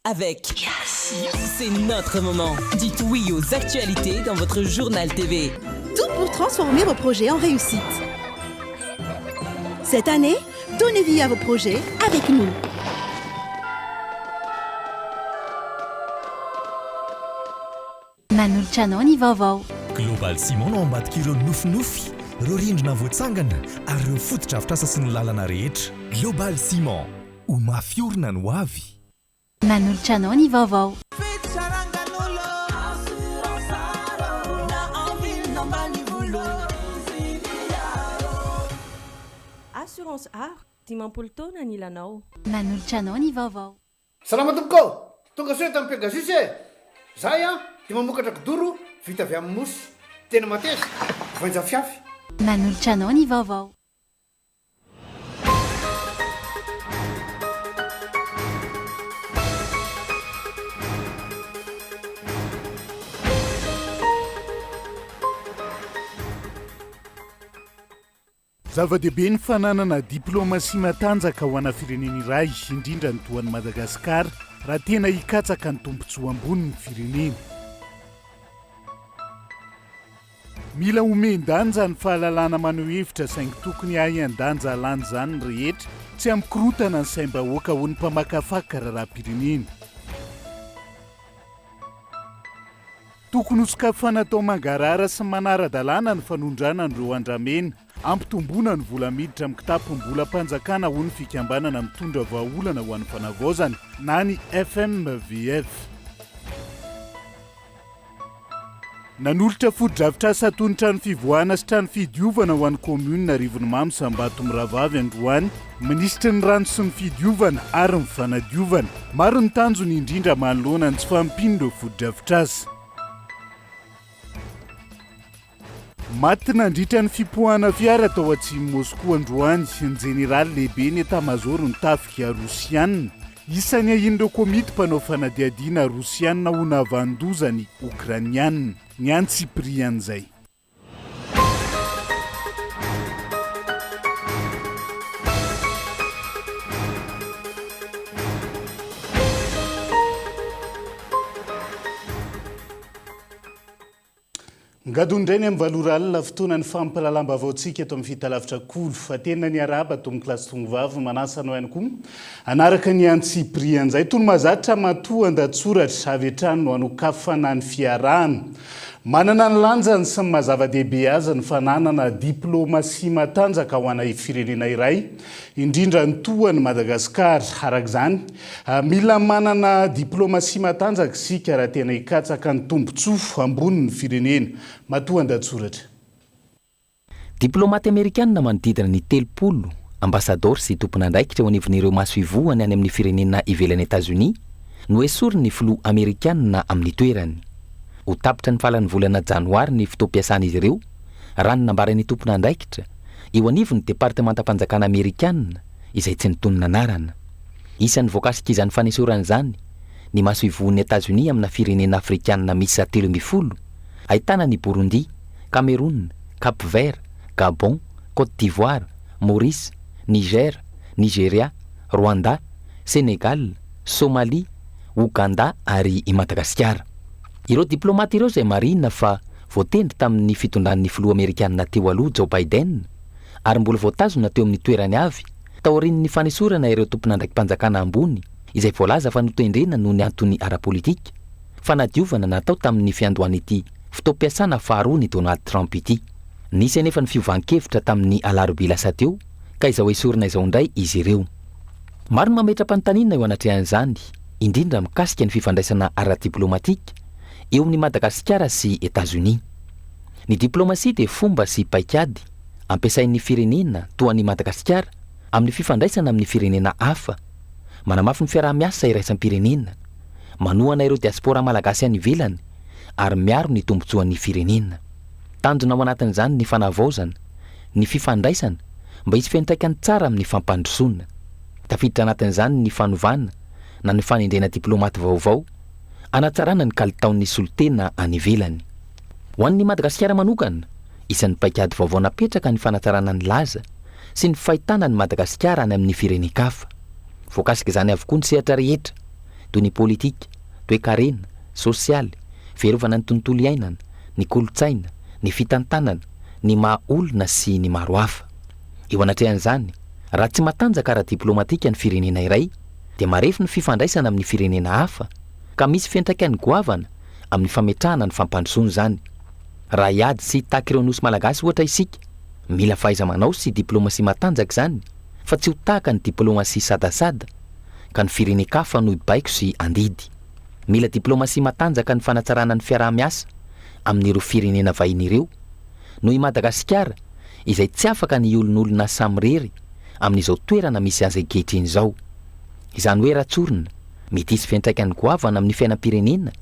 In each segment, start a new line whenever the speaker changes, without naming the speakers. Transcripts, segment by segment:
avec C'est notre moment. Dites oui aux actualités dans votre journal TV.
Tout pour transformer vos projets en réussite. Cette année, donnez vie à vos projets avec nous.
Manolotra ny vaovao.
Global Simon no ambadik'ireo nofinofy, ireo rindrina voatsangana ary ireo fotodrafitrasa sy ny lalana rehetra. Global Simon, ho mafiorina no avy.
Manolotra ny vaovao.
Assurance art, dimampolo taona ny ilanao.
Manolotra ny vaovao.
Salama tompoko, tonga soe tamin'ny Pegasus e. Zay dia mamokatra kidoro vita avy amin'ny mosy. Tena mateza, voanja fiafy.
Manolotra ny vaovao.
Zava-dehibe ny fananana diplomasia matanjaka ho ana firenena iray, indrindra ny toan'i Madagasikara, raha tena hikatsaka ny tombontsoa ambony ny firenena. Mila homen-danja ny fahalalana maneho hevitra saingy tokony ahian-danja halany izany rehetra, tsy amikorotana ny saim-bahoaka ho ny mpamakafaka raharaham-pirenena. Tokony hosokafanana tao mangarara sy manara-dalàna ny fanondrana an'ireo andramena, ampitomboana ny vola miditra amin'ny kitapom-bolam-panjakana ho ny fikambanana mitondra vahaolana ho an'ny fanavaozana na ny FMVF. Nanolotra foto-drafitrasa toy ny trano fivoahana sy trano fidiovana ho an'ny komuna Rivonimamy sy Ambatomravavy androany, minisitry ny rano sy ny fidiovana ary ny fanadiovana. Maro ny tanjony indrindra manoloana ny tsy fampino ireo foto-drafitrasa. Maty nandritra ny fipoahana fiara tao atsimo Moscou androany, ny jeneraly lehibe ny etamazoro ny tafika Rosianina. Isan'ny ahin'ireo komity mpanao fanadiadiana Rosianina ho navandozany Ukrainianina, ny antsiprian'izay. Ngadondrainy amin'ny valoralina fotoana ny fampalalam-baovaontsika eto amin'ny fitalavitra kolo, fa tena ny araba tomy kilasy tongivavy manasa anao ihany koa anaraka ny antsiprian'izay toy ny mahazatra matoa an-datsoratra avy hatrany no hanokafana ny fiarahana. Manana ny lanjany sy ny mazava-dehibe azy ny fananana diplomasia matanjaka ho ana firenena iray, indrindra ny toan'i Madagasikara. Arak'izany, mila manana diplomasia matanjaka isika raha tena hikatsaka ny tombontsoa ambonin'ny firenena. Matoa an-datsoratra.
Diplomaty Amerikanina manodidina ny 30 ambasador sy tompon'andraikitra ho anivon'ireo maso ivohany any amin'ny firenena ivelan'ny États-Unis no esoriny ny filoha Amerikanina amin'ny toerany. Ho tapitra ny falan'ny volana janoary ny fotoam-piasana izy ireo, raha ny nambaran'ny tompon'andraikitra eo anivon'ny departementam-panjakana Amerikanina izay tsy nitonona anarana. Isan'ny voakasika izany fanesorana izany ny maso ivohany États-Unis amina firenena afrikanina miisa 30 ahitana ny Burundi, Cameroun, Cap-Vert, Gabon, Côte d'Ivoire, Maurice, Niger, Nigeria, Rwanda, Sénégal, Somalie, Ouganda ary i Madagasikara. Ireo diplomaty ireo izay marina fa voatendry tamin'ny fitondran'ny filoha Amerikanina teo aloha Joe Biden ary mbola voatazona teo amin'ny toerany avy taorian'ny fanesorana ireo tompon'andraiki-panjakana ambony izay voalaza fa notendrena noho ny antony ara-politika fanadiovana natao tamin'ny fiandohan'ity fotoam-piasana faharoa ny Donald Trump ity. Nisy anefa ny fiovan-kevitra tamin'ny alarobia lasa teo ka izao esorina izao indray izy ireo. Maro ny mametra-panontaniana eo anatrehan'izany, indrindra mikasika ny fifandraisana ara-diplomatika eo amin'ny Madagasikara sy États-Unis. Ny diplomasia dia fomba sy paikady ampiasain'ny firenena toa ny Madagasikara amin'ny fifandraisana amin'ny firenena hafa, manamafy ny fiaraha-miasa iraisam-pirenena, manohana ireo diaspora malagasy any ivelany ary miaro ny tombontsoan'ny firenena. Tanjona ao anatin'izany ny fanavaozana, ny fifandraisana mba hisy fiantraikany tsara amin'ny fampandrosoana. Tafiditra anatin'izany ny fanovana na ny fanendrena diplomaty vaovao, anatsarana ny kalitaon'ny solotena any ivelany. Ho an'ny Madagasikara manokana, isan'ny paikady vaovao napetraka ny fanatsarana ny laza sy ny fahitana ny Madagasikara any amin'ny firenen-kafa. Voakasika izany avokoa ny sehatra rehetra toy ny politika, toe-karena, sosialy, fiarovana ny tontolo iainana, ny kolotsaina, ny fitantanana, ny maha-olona sy ny maro hafa. Eo anatrehan'izany, raha tsy matanjaka ara-diplomatika ny firenena iray, dia marefo ny fifandraisana amin'ny firenena hafa, ka misy fiantraikany goavana amin'ny fametrahana ny fampandrosoana zany. Raha hiady sy hitaky ireo nosy malagasy ohatra isika, mila fahaiza-manao sy diplomasia matanjaka zany, fa tsy ho tahaka ny diplomasia sadasada, ka ny firenen-kafa no ibaiko sy andidy. Mila diplomasia matanjaka ny fanatsarana ny fiaraha-miasa amin'ireo firenena vahiny ireo, noho i Madagasikara izay tsy afaka ny olon'olona samy rery amin'izao toerana misy azy ankehitriny izao. Izany hoe ratsorina, mety hisy fiantraikany goavana amin'ny fiainam-pirenena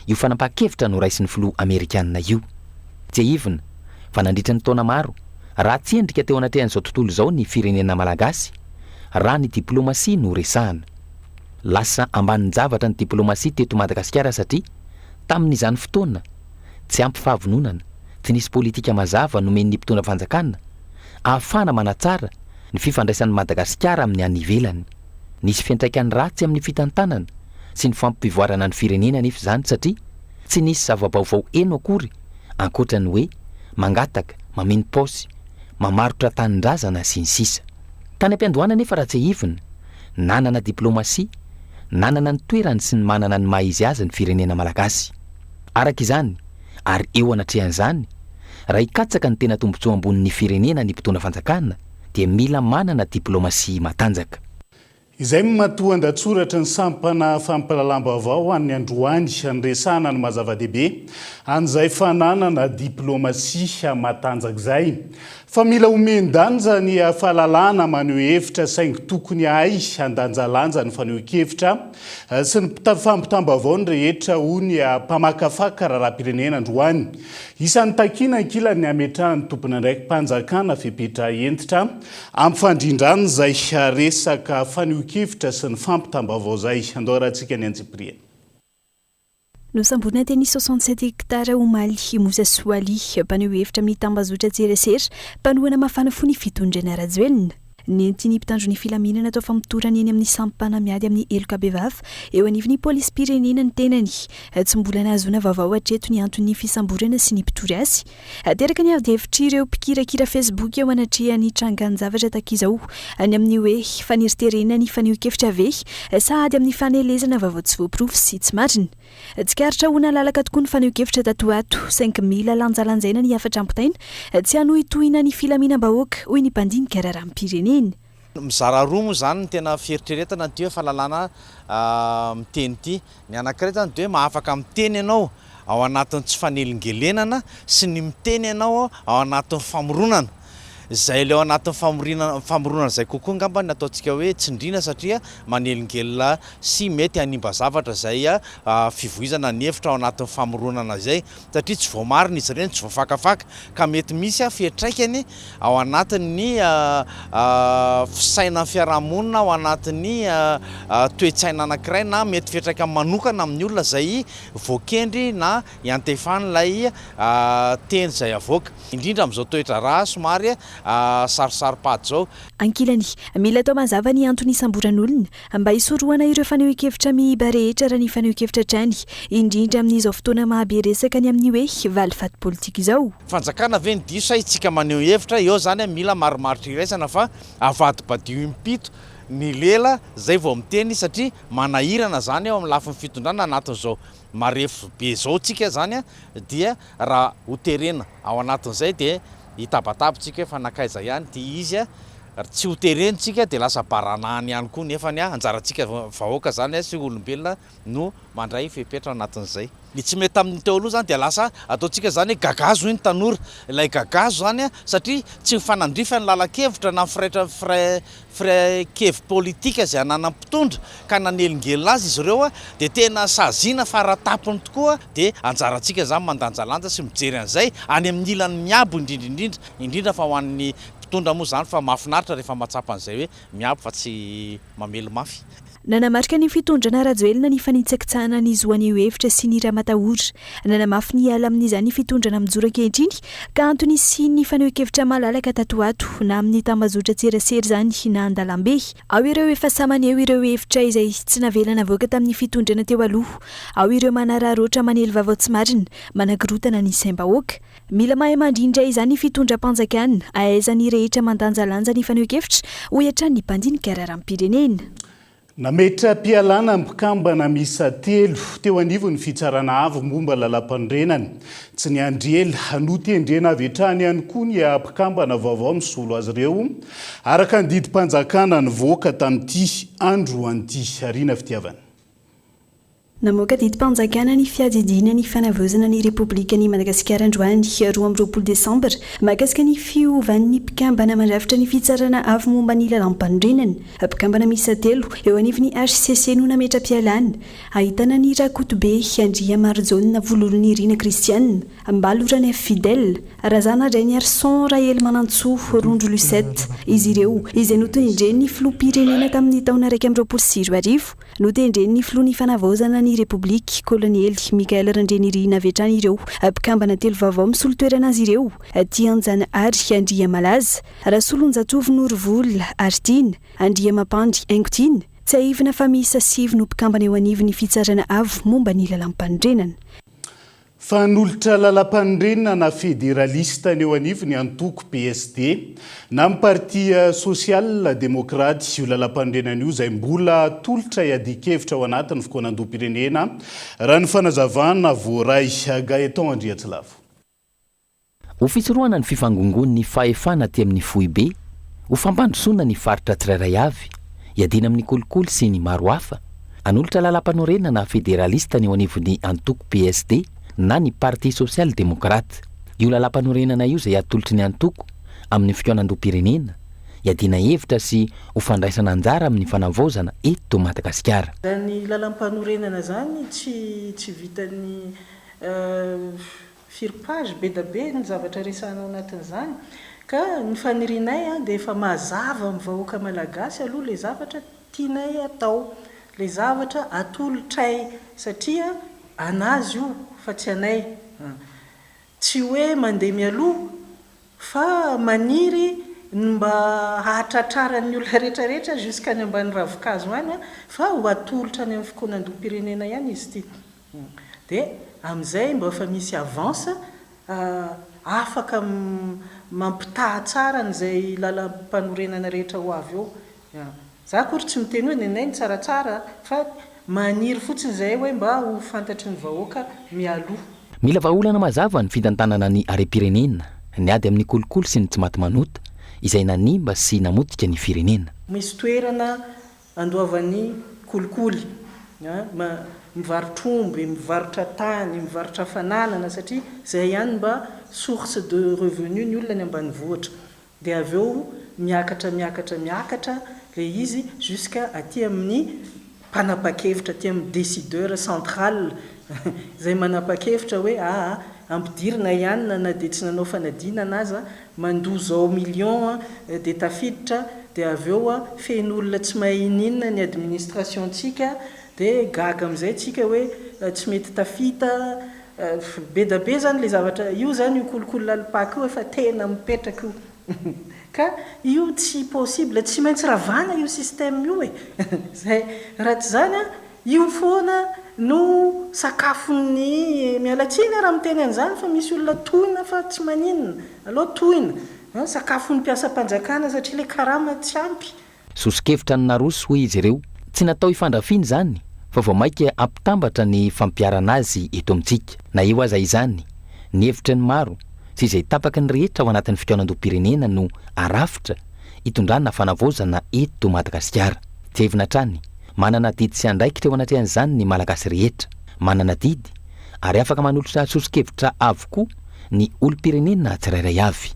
io fanapaha-kevitra no raisy ny filoha Amerikanina io. Tsy hivina fa nandritra ny taona maro, raha tsy endrika teo anatrehan'izao tontolo izao ny firenena malagasy, raha ny diplomasia no resahana. Lasa ambanin'ny zavatra ny diplomasia teto Madagasikara satria tamin'izany fotoana tsy ampy fahavononana, tsy nisy politika mazava nomen'ny mpitondra fanjakana ahafahana manatsara ny fifandraisan'ny Madagasikara amin'ny any ivelany. Nisy fiantraikany ratsy amin'ny fitantanana sy ny fampivoarana ny firenena nefa izany satria tsy nisy zava-baovao eno akory ankoatra ny hoe mangataka, mameno paosy, mamarotra tanindrazana sy ny sisa. Tany am-piandohana nefa raha tsy hivina, nanana diplomasia, nanana ny toerany sy ny manana ny maha-izy azy ny firenena malagasy. Araka izany, ary eo anatrehan'izany, raha hikatsaka ny tena tombontsoa ambonin'ny firenena ny mpitondra fanjakana, dia mila manana diplomasia matanjaka.
Izay matoa andatsoratra ny sampana fampalalam-baovao an'ny androany anresana ny mazava-dehibe an'izay fananana diplomasia matanjaka izay. Fa mila omendanja ny fahalalana maneho hevitra saingy tokony hay andanjalanja ny faneho-kevitra sy ny fampitam-baovao ny rehetra ho ny mpamakafaka raharam-pirenena androany. Isan'ny takiana ankilany ametrahany tompony andraiky mpanjakana fipetra entitra ampifandrindrany izay resaka faneho-kevitra sy ny fampitam-baovao izay. Andao rahantsika ny Antsipriana.
No sambona teny 67 hektara Omaly Moza Soaly mpaneo hevitra amin'ny tambazotra tserasera mpanohana mafana fony fitondrana Rajoelina. Nentiny mpitandro ny filaminana atao famotorany eny amin'ny sampana miady amin'ny eloka bevava eo anivon'ny polisy pirenena ny tenany. Tsy mbola nahazoana vaovao hatreto ny antony fisamborana sy ny mpitory azy. Teraka ny avo-hevitra ireo mpikirakira Facebook eo anatrehany trangany zavatra takizao any amin'ny hoe faneriterena ny faneho-kevitra ve sahady amin'ny fanelezana vaovao tsy voapirofo sy tsy marina. Tsikaritra ho nalalaka tokoa ny faneho-kevitra tatoato 5,000 lanjalanjaina ny afatra ampitaina tsy hanohitohina ny filaminam-bahoaka hoy ny mpandinika raharam-pirenena.
Mizara roa moa zany ny tena fieritreretana ny hoe fahalalana miteny ity. Ny anankiray zany dia hoe mahafaka miteny ianao ao anatin'ny tsy fanelingelenana sy ny miteny ianao ao anatin'ny famoronana. Izay leo anatin'ny famoronana izay kokoa ngamba ny ataontsika hoe tsindrina satria manelingelina sy mety hanimba zavatra izay fivoizana ny hevitra ao anatin'ny famoronana izay satria tsy voamarina izy ireny, tsy voafakafaka ka mety misy fiantraikany ao anatin'ny fisaina fiarahamonina, ao anatin'ny toe-tsaina anankiray na mety fiantraikany manokana amin'ny olona izay voakendry na iantefany ilay teny izay avoaka, indrindra amin'izao toetra raha somary sarosarom-pady zao.
Ankilany mila atao mazava ny antony isamboran'olona mba hisorohana ireo faneho-kevitra mihiba rehetra raha ny faneho-kevitra trany indrindra amin'izao fotoana mahabe resaka ny amin'ny hoe valifaty politika izao.
Fanjakana ve ny diso isika maneho hevitra eo zany mila maromaritra iraisana fa avadi-badio impito ny lela zay vao miteny satria manahirana zany eo amin'ny lafiny fitondrana anatin'izao marefo be zao tsika zany dia raha hoterena ao anatin'izay dia hitabatabitsika fa nakaiza ihany dia izy tsy hoterenitsika dia lasa baranahany ihany koa nefa ny anjarantsika vahoaka zany sy olombelona no mandray fepetra anatin'izay. Ny tsy mety amin'ny teo aloha zany dia lasa ataontsika zany hoe gagazo iny tanora, ilay gagazo zany satria tsy mifanandrifa ny lala-kevitra na kevy politika izay ananam-pitondra ka nanelingelina azy izy ireo dia tena saziana faratapony tokoa dia anjarantsika zany mandanjalanja sy mijery an'izay any amin'ny ilany miabo indrindra fa ho an'ny mpitondra moa zany fa mahafinaritra rehefa mahatsapa an'izay hoe miabo fa tsy mamelo mafy.
nanamarika ny fitondrana rajoelina ny fanitsakitsahana ny zoan'io hevitra sy ny raha matahory nanamafy ny ala amin'izany fitondrana mijora-kehitriny ka antony sy ny fanehoan-kevitra malalaka tatoato na amin'ny tambazotra tserasera zany na andalambe ao ireo efa samaneo ireo hevitra izay tsy navelana avoaka tamin'ny fitondrana teo aloha ao ireo manararoatra manely vavao tsy marina managirotana ny saim-bahoaka mila mahay mandrindra izany fitondram-panjakana ahaizany rehetra mandanjalanja ny fanehoan-kevitra ho iatran'ny mpandinika raharam-pirenena
nametra mpialana mpikambana misa 3 teo anivony fitsarana avo momba lalam-pandrenany tsy ny andriela hanotendrena avy hatrany ihany koa ny mpikambana vaovao misolo azy ireo araka ny didim-panjakana nivoaka tamin'ity andro an'ity ariana fitiavana
namoaka didim-panjakana ny fiadidiana ny fanavozana ny Repoblika ny Madagasikara androany 12 Desambra mahakasika ny fiovan'ny mpikambana mandrafitra ny fitsarana avo momba ny lalam-pandrenany mpikambana misa 3 eo anivon'ny HCC no nametra mpialana ahitana ny Rakotobe Andria Marjona vololon'ny Irina Kristiana Mbalorany Fidèle Razana Drainy Arson Rael Manantso Rondro Lucette izy ireo izay notendren'ny filoham-pirenena tamin'ny taona 2024 notendren'ny filohan'ny fanavozana ny Repoblika koloniely Mikael Randrenirina avy hatrany ireo mpikambana 3 vaovao misolo toerana azy ireo Tianjana Ary Andria Malaza Rasolonjatovo Norvola Artina Andria Mapandy Aingotina tsy ahivina fa misa 7 no mpikambana eo anivon'ny fitsarana avo momba ny lalam-pandrenana
fanolotra lalam-pandrenana na fédéraliste eo anivony antoko PSD na parti social démocrate io lalam-pandrenana io izay mbola tolotra iadikevitra ao anatin'ny fokonan-doha-pirenena raha ny fanazavana voaray Gaëtan Andriatsilavo
ho fitsoroana ny fifangongony fahefana aty amin'ny foibe ho fampandrosoana ny faritra tsirairay avy iadina amin'ny kolikoly sy ny maro hafa anolotra lalam-panorenana na fédéraliste eo anivony antoko PSD na ny parti social démocrate io lalam-panorenana io izay atolotry ny antoko amin'ny fikonan-doha-pirenena iadina hevitra sy ho fandraisana anjara amin'ny fanavozana eto Madagasikara.
Ny lalam-panorenana zany tsy vitan'ny firipage be da be ny zavatra resana anatin'izany ka ny fanirinay dia efa mazava amin'ny vahoaka malagasy aloha le zavatra tianay atao le zavatra atolotray satria anazy io fa tsy anay tsy hoe mandeha mialoha fa maniry mba hahatratrarany olona rehetrarehetra jusqu'any ambany ravikazo any fa ho atolotra any amin'ny fikonan-doha-pirenena ihany izy ity dia amin'izay mba efa misy avance afaka mampitaha tsara n'izay lalam-panorenana rehetra ho avy eo za kory tsy miteny hoe nenay ny tsaratsara fa maniry fotsiny izay hoe mba ho fantatry ny vahoaka mialoha
mila vahaolana mazava ny fitantanana ny are-pirenena ny ady amin'ny kolikoly sy ny tsy maty manota izay nanimba sy namotika ny firenena
misy toerana andoavan'ny kolikoly mivarotr'omby mivarotra tany mivarotra fananana satria izay ihany mba source de revenu ny olona ny ambanivohitra dia avy eo miakatra le izy jusqu'à aty amin'ny mpanapa-kevitra aty amin'ny décideur central izay manapa-kevitra hoe ampidirina ihany na dia tsy nanao fanadinana aza mandoza ao million dia tafiditra dia avy eo fen'olona tsy mahininina ny administrationtsika dia gaga amin'izay tsika hoe tsy mety tafita be da be zany le zavatra io zany io kolokolo lalipaka io efa tena mipetraka io ka io tsy possible tsy maintsy ravana io système io zay raha tsy zany io foana no sakafon'ny mialatsiny raha miteny an'izany fa misy olona tohina fa tsy maninona aloha tohina sakafon'ny mpiasa-panjakana satria le karama tsy ampy
sosikevitra ny narosy hoy izy ireo tsy natao hifandrafiny zany fa vao maika ampitambatra ny fampiarana azy eto amintsika na eo aza izany ny hevitra ny maro sy izay tapaka ny rehetra ao anatin'ny fikonan-doha-pirenena no arafitra hitondrana fanavozana eto Madagasikara tsy hevina trany manana didy sy andraikitra eo anatrehan'izany ny malagasy rehetra manana didy ary afaka manolotra sosikevitra avokoa ny olo-pirenena tsirairay avy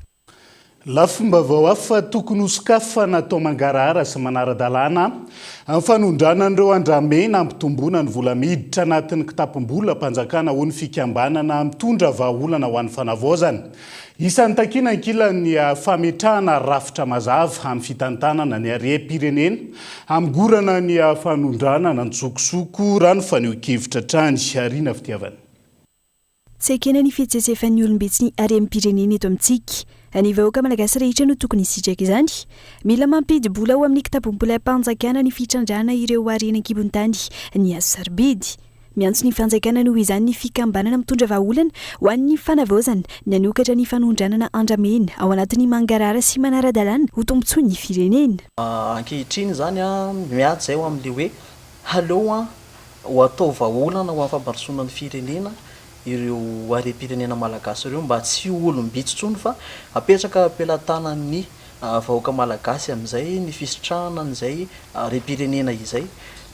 lafomba vao afa tokony hosokafa natao mangarahara sy manara-dalàna amin'ny fanondranan'ireo andramena ampitomboana ny vola miditra anatin'ny kitapom-bola mpanjakana ho ny fikambanana mitondra vahaolana ho an'ny fanavaozana. Isan'ny takiana ankilany fametrahana rafitra mazava amin'ny fitantanana ny harem-pirenena amigorana ny fanondranana ny tsokosoko rano faneho-kevitra trany ariana fitiavana.
Tsy ekena ny fihetsehefefan'ny olombetsy ny harem-pirenena eto amintsika. Ny vahoaka malagasy rehetra no tokony hisitraka izany. Mila mampidy-bola ao amin'ny kitapom-bola mpanjakana ny fitrandrana ireo harena an-kibon-tany ny azo sarobidy. Miantso ny fanjakana noho izany ny fikambanana mitondra vahaolana ho an'ny fanavaozana ny anokatra ny fanondranana andramena ao anatin'ny mangarara sy manara-dalàna ho tombontsoa ny firenena.
Ankehitriny zany miady zay ho amin'le hoe haleo ho atao vahaolana ho amin'ny famparosona ny firenena ireo harem-pirenena malagasy ireo mba tsy olombitsontsony fa apetraka ampelantanan'ny vahoaka malagasy amin'izay ny fisitrahana n'izay harem-pirenena izay.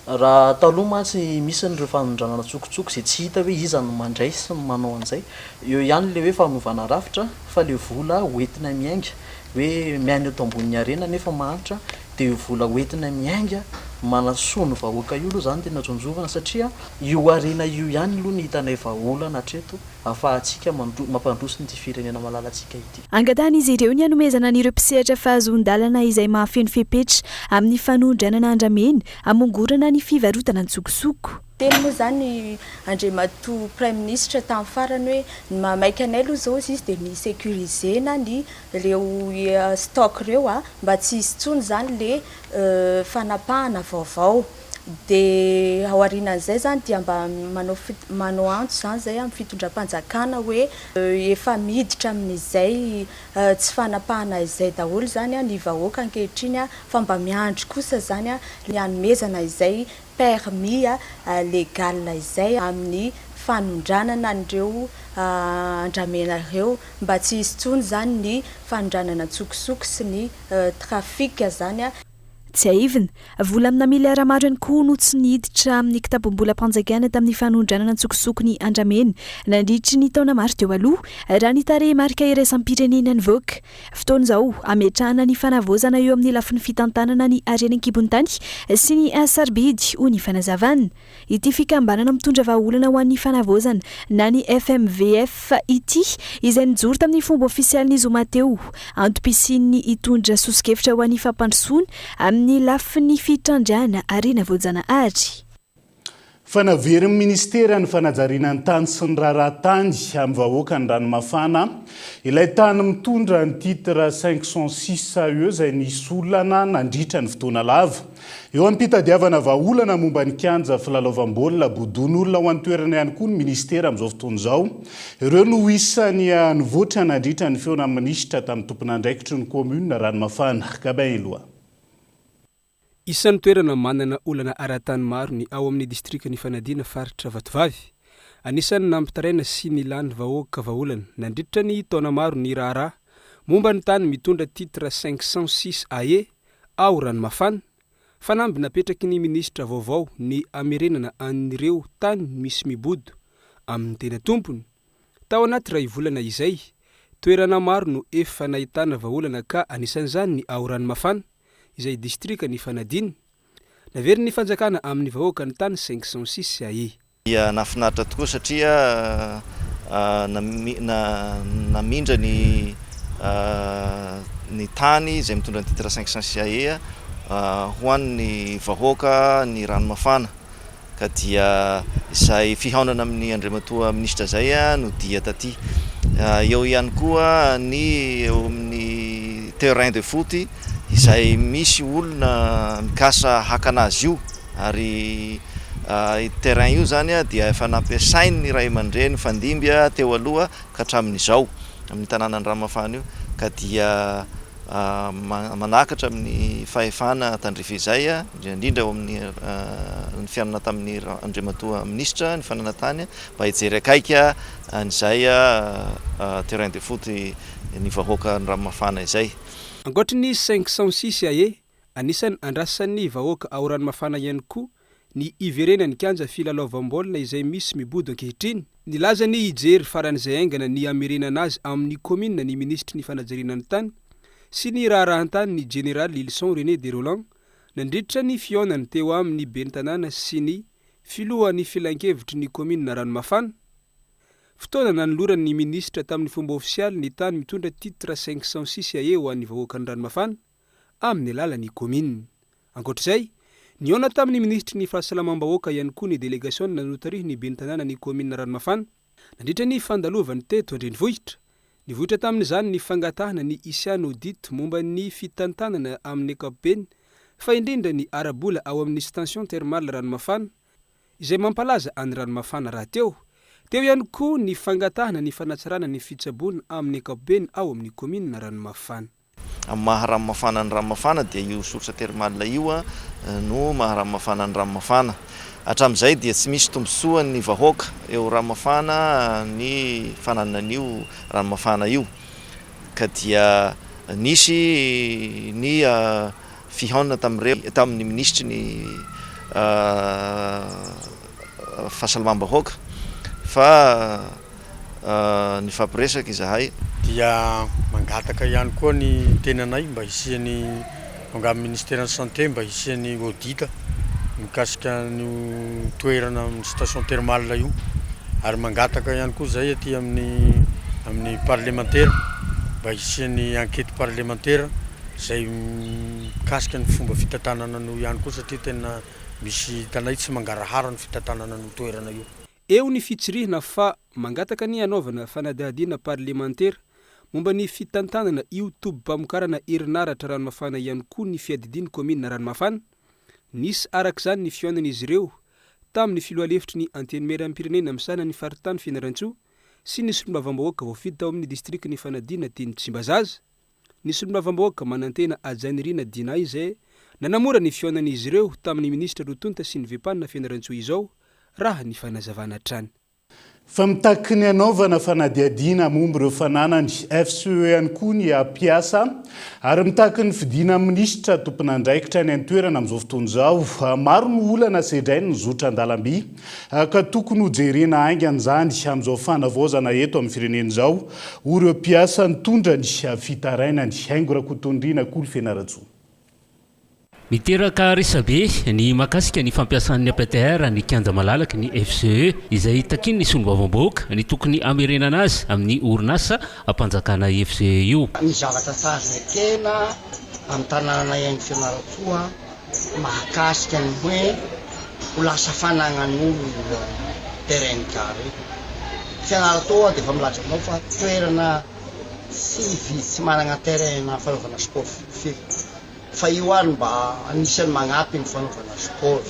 Raha taloha mantsy misy n'ireo fanondranana tsokotsoko izay tsy hita hoe iza no mandray sy no manao an'izay. Eo ihany le hoe fanovana rafitra fa le vola hoentina miainga hoe miaina eto ambonin'ny harena nefa mahantra dia io vola hoentina miainga manasoa ny vahoaka io aloha zany tena tronjovana satria io harena io ihany aloha ny hitanay vahaolana hatreto ahafahantsika mampandroso ny firenena malalantsika ity.
Angatahana izy ireo ny hanomezana n'ireo mpisehatra fahazon-dalana izay mahafeno fepetra amin'ny fanondranana andramena amongorana ny fivarotana ny tsokosoko.
Teny moa zany Andriamatoa Prime Ministre tamin'ny farany hoe mamaika anay aloha zao izy dia ny sécurisena ny reo stock reo mba tsy hisy tsony zany le fanapahana vaovao. Dia ao aorianan'izay zany dia mba manao antso zany zay amin'ny fitondram-panjakana hoe efa miditra amin'izay tsy fanapahana izay daholo zany ny vahoaka ankehitriny fa mba miandry kosa zany ny hanomezana izay permis légal izay amin'ny fanondranana an'ireo andramena ireo mba tsy hisy tsony zany ny fanondranana tsokosoko sy ny trafika zany.
Tsy aivina, vola amina miliara maro ihany koa no tsy niditra amin'ny kitapom-bola mpanjakana tamin'ny fanondranana tsokosoko ny andramena nandritry ny taona maro teo aloha raha ny tarehimarika iraisam-pirenena nivoaka. Fotoana izao ametrahana ny fanavaozana eo amin'ny lafin'ny fitantanana ny harena an-kibon-tany sy ny sarobidy ho ny fanazavana. Ity fikambanana mitondra vahaolana ho an'ny fanavaozana na ny FMVF ity izay nijoro tamin'ny fomba ofisialy ny zoma teo antom-pisian'ny hitondra sosokevitra ho an'ny fampandrosoana amin'ny lafin'ny fitrandrana harena voajanahary.
Fanaverin'ny ministera ny fanajariana ny tany sy ny raharatany amin'ny vahoaka ny ranomafana ilay tany mitondra ny titra 506 eo izay nisy olana nandritra ny fotoana lava. Eo amin'ny mpitadiavana vahaolana momba ny kianja filalaovam-baolina bodon'olona ho antoerana ihany koa ny ministera amin'izao fotoana izao. Ireo no isany nivoatra nandritra ny feona minisitra tamin'ny tompon'andraikitry ny komuna ranomafana Kabaeloa.
Isan'ny toerana manana olana aratany maro ny ao amin'ny distrika ny fanadiana faritra Vatovavy. Anisan'ny nampitaraina sy nilany vahoaka vahaolana nandritra ny taona maro ny raharaha momba ny tany mitondra titra 506 AE ao ranomafana. Fanamby napetraky ny ministra vaovao ny amerenana an'ireo tany misy mibodo amin'ny tena tompony. Tao anaty ray volana izay, toerana maro no efa nahitana vahaolana ka anisan'izany ny ao ranomafana izay distrika ny fanadina navery ny fanjakana amin'ny vahoaka ny tany 506 AE.
Nafinaritra tokoa satria namindra ny tany izay mitondra ny titra 506 AE ho an'ny vahoaka ny ranomafana ka dia izay fihaonana amin'ny Andriamatoa ministra zay no dia taty. Eo ihany koa ny eo amin'ny terrain de foot izay misy olona mikasa hakanazy io ary terrain io zany dia efa nampiasainy ny ray aman-dreny fandimby teo aloha ka hatramin'izao amin'ny tanànany Ranomafana io ka dia manakatra amin'ny fahefana tandrify izay indrindra eo amin'ny fianana tamin'ny Andriamatoa ministra ny fananantany mba hijery akaika an'izay terrain de foot ny vahoaka ny Ranomafana izay.
Ankoatra ny 506 AE, anisan'ny andrasan'ny vahoaka ao Ranomafana ihany koa ny iverena ny kianja filalaovam-baolina izay misy mibodo ankehitriny. Nilaza ny hijery faran'izay aingana ny amerenana azy amin'ny komina ny ministry ny fanajariana ny tany sy ny raharahantany ny général Ilson René de Roland nandritra ny fionany teo amin'ny ben'ny tanàna sy ny filohan'ny filan-kevitry ny komina Ranomafana. Fotoana nanoloran'ny ministra tamin'ny fomba ofisialy ny tany mitondra titre 506 eo an'ny vahoakan'ny Ranomafana amin'ny alalan'ny komina. Ankoatr'izay, niona tamin'ny ministry ny fahasalamam-bahoaka ihany koa ny délégation nanotarihy ny ben'ny tanàna ny komina Ranomafana nandritra ny fandalovany teto Andrenivohitra. Nivohitra tamin'izany ny fangatahana ny isiany audit momba ny fitantanana amin'ny ankapobeny fa indrindra ny arabola ao amin'ny station thermale Ranomafana izay mampalaza any Ranomafana raha teo ihany koa ny fangatahana ny fanatsarana ny fitsaboana amin'ny ankapobeny ao amin'ny komina Ranomafana.
Amin'ny maha Ranomafana ny Ranomafana dia io source thermale io no maha Ranomafana ny Ranomafana. Hatramin'izay dia tsy misy tombontsoa ny vahoaka eo Ranomafana ny fananan'io Ranomafana io ka dia nisy ny fihaonana tamin'ny ministry ny fahasalamam-bahoaka fa ny fampiresaka izahay
dia mangataka ihany koa ny tenanay mba hisiany angamy ministère de santé mba hisiany audit mikasika ny toerana amin'ny station thermale io ary mangataka ihany koa zay aty amin'ny parlementaire mba hisiany enquête parlementaire zay mikasika ny fomba fitantanana no ihany koa satria tena misy tanay tsy mangarahara ny fitantanana no toerana io.
Eo ny fitsirihana fa mangataka ny anaovana fanadihadiana parlementaire momba ny fitantanana io tobo-pamokarana herinaratra Ranomafana ihany koa ny fiadidiany komina Ranomafana. Nisy arak'izany ny fionan'izy ireo tamin'ny filohalefitry ny antenimieram-pirenena misana ny faritany Fianarantsoa sy ny solombavambahoaka voafidy tao amin'ny district ny fanadina teny Tsimbazaza. Ny solombavambahoaka manantena Ajanirina Dina izay nanamora ny fionan'izy ireo tamin'ny ministra Rotonta sy ny Vepanina Fianarantsoa izao raha ny fanazavana trany.
Fa mitaky ny anaovana fanadihadiana momba ireo fananany FCE ihany koa ny ampiasa ary mitaky ny fidina ministra tompon'andraikitra ny antoerana amin'izao fotoana izao. Maro ny olana sedrainy ny zotra an-dalamby ka tokony hojerena aingana izany amin'izao fanavaozana eto amin'ny firenena izao. Ireo mpiasa nitondra ny fitarainany haingo Rakotondriana Kolo Fianarantsoa.
Miteraka resabe ny makasika ny fampiasan'ny APTR ny kianja malalaky ny FCE izay takin'ny solombavambahoaka ny tokony amerenana azy amin'ny orinasa ampanjakana FCE io.
Ny zavatra tazakena amin'ny tanàna iaingo Fianarantsoa mahakasika ny hoe ho lasa fanagnan'olo terrain carré. Fianarantsoa dia efa milaza aminao fa toerana tsy manana terrain fanaovana sport fa io ary mba anisan'ny magnampy ny fanaovana sport.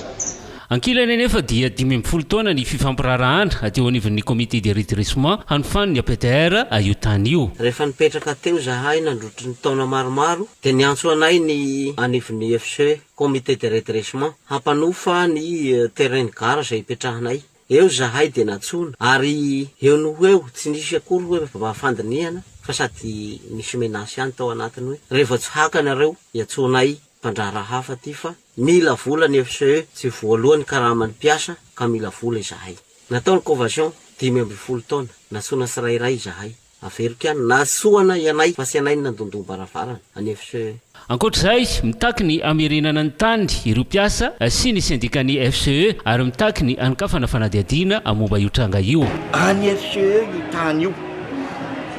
Ankilany anefa dia 10 taona ny fifampirarahana ateo anivon'ny comité de redressement hanofany ny APTR io tany io.
Rehefa nipetraka teo zahay nandrotry ny taona maromaro dia niantso anay ny anivon'ny FCE comité de redressement hampanofa ny terrain gara izay ipetrahanay. Eo zahay dia natsona ary eo noho eo tsy nisy akory hoe mafandiniana fa sady nisy menasy ihany tao anatiny hoe rehefa tsy haka nareo iatsonay mpandrara hafa ty fa mila vola ny FCE tsy voalohany karaman'ny mpiasa ka mila vola izahay. Natao ny convention 10 taona natsona tsirairay izahay averiko ihany nasoana ianay fa sy anay nandondom-baravarana any FCE.
Ankoatr'izay mitaky ny amerenana ny tany ireo mpiasa sy ny syndikan'ny FCE ary mitaky ny anokafana fanadihadiana momba io tranga io.
Any FCE io tany io,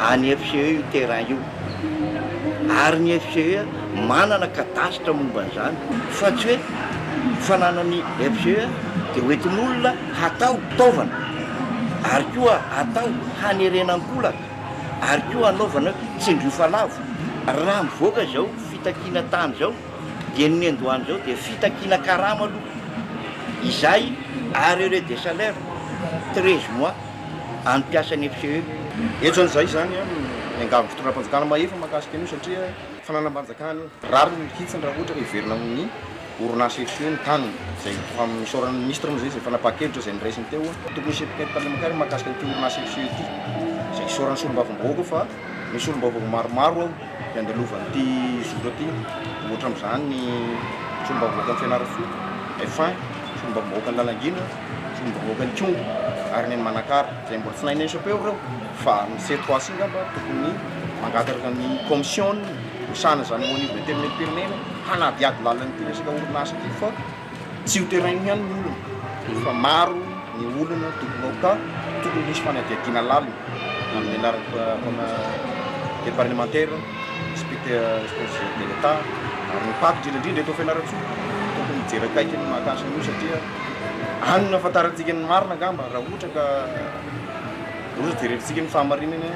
any FCE io terrain io, ary ny FCE manana kadasitra momba an'izany fa tsy hoe fananany FCE dia hoentin'olona hatao taovana ary koa hatao hanerenam-bolaka ary koa anaovana tsindrifalavo. Raha mivoaka zao fitakina tany zao dia ny andohany zao dia fitakina karama aloha izay ary heure de salaire 13 mois any mpiasan'ny FCE.
Eto an'izay zany angavy fotoanam-panjakana mahefa mahakasika an'io satria fananam-panjakana rary ny kitsiny raha ohatra hiverina amin'ny orinasa FCE ny taniny izay misaoran'ny ministre am'izay izay fanapakevitra izay niraisiny teo tokony hisy enquête parlementaire mahakasika an'ity orinasa FCE ity izay hisaoran'ny solombavambahoaka fa misy solombavambahoaka maromaro ao iandalovanyity zora ty ohatra amin'izany ny solombavambahoaka ny Fianarantsoa F1, solombavambahoaka ny Lalangina, solombavambahoaka ny Tiongo ary ny Manakara izay mbola tsy nahinay isapeo ireo fa ny C3 sy ngamba tokony mangataka ny commission misana zany monive de teny pirenena hanadiady lalan'ity resaka orinasa ty fa tsy ho terrain ihany ny olona fa maro ny olona tokony misy fanadiadiana lalina amin'ny anaraka kona de parlementaire inspecteur de l'état ary ny paky indrindra eto fianaratsoa tokony mijery akaiky ny mahakasika an'io satria anina afantarantsika ny marina angamba raha ohatra ka jerentsika ny fahamarinana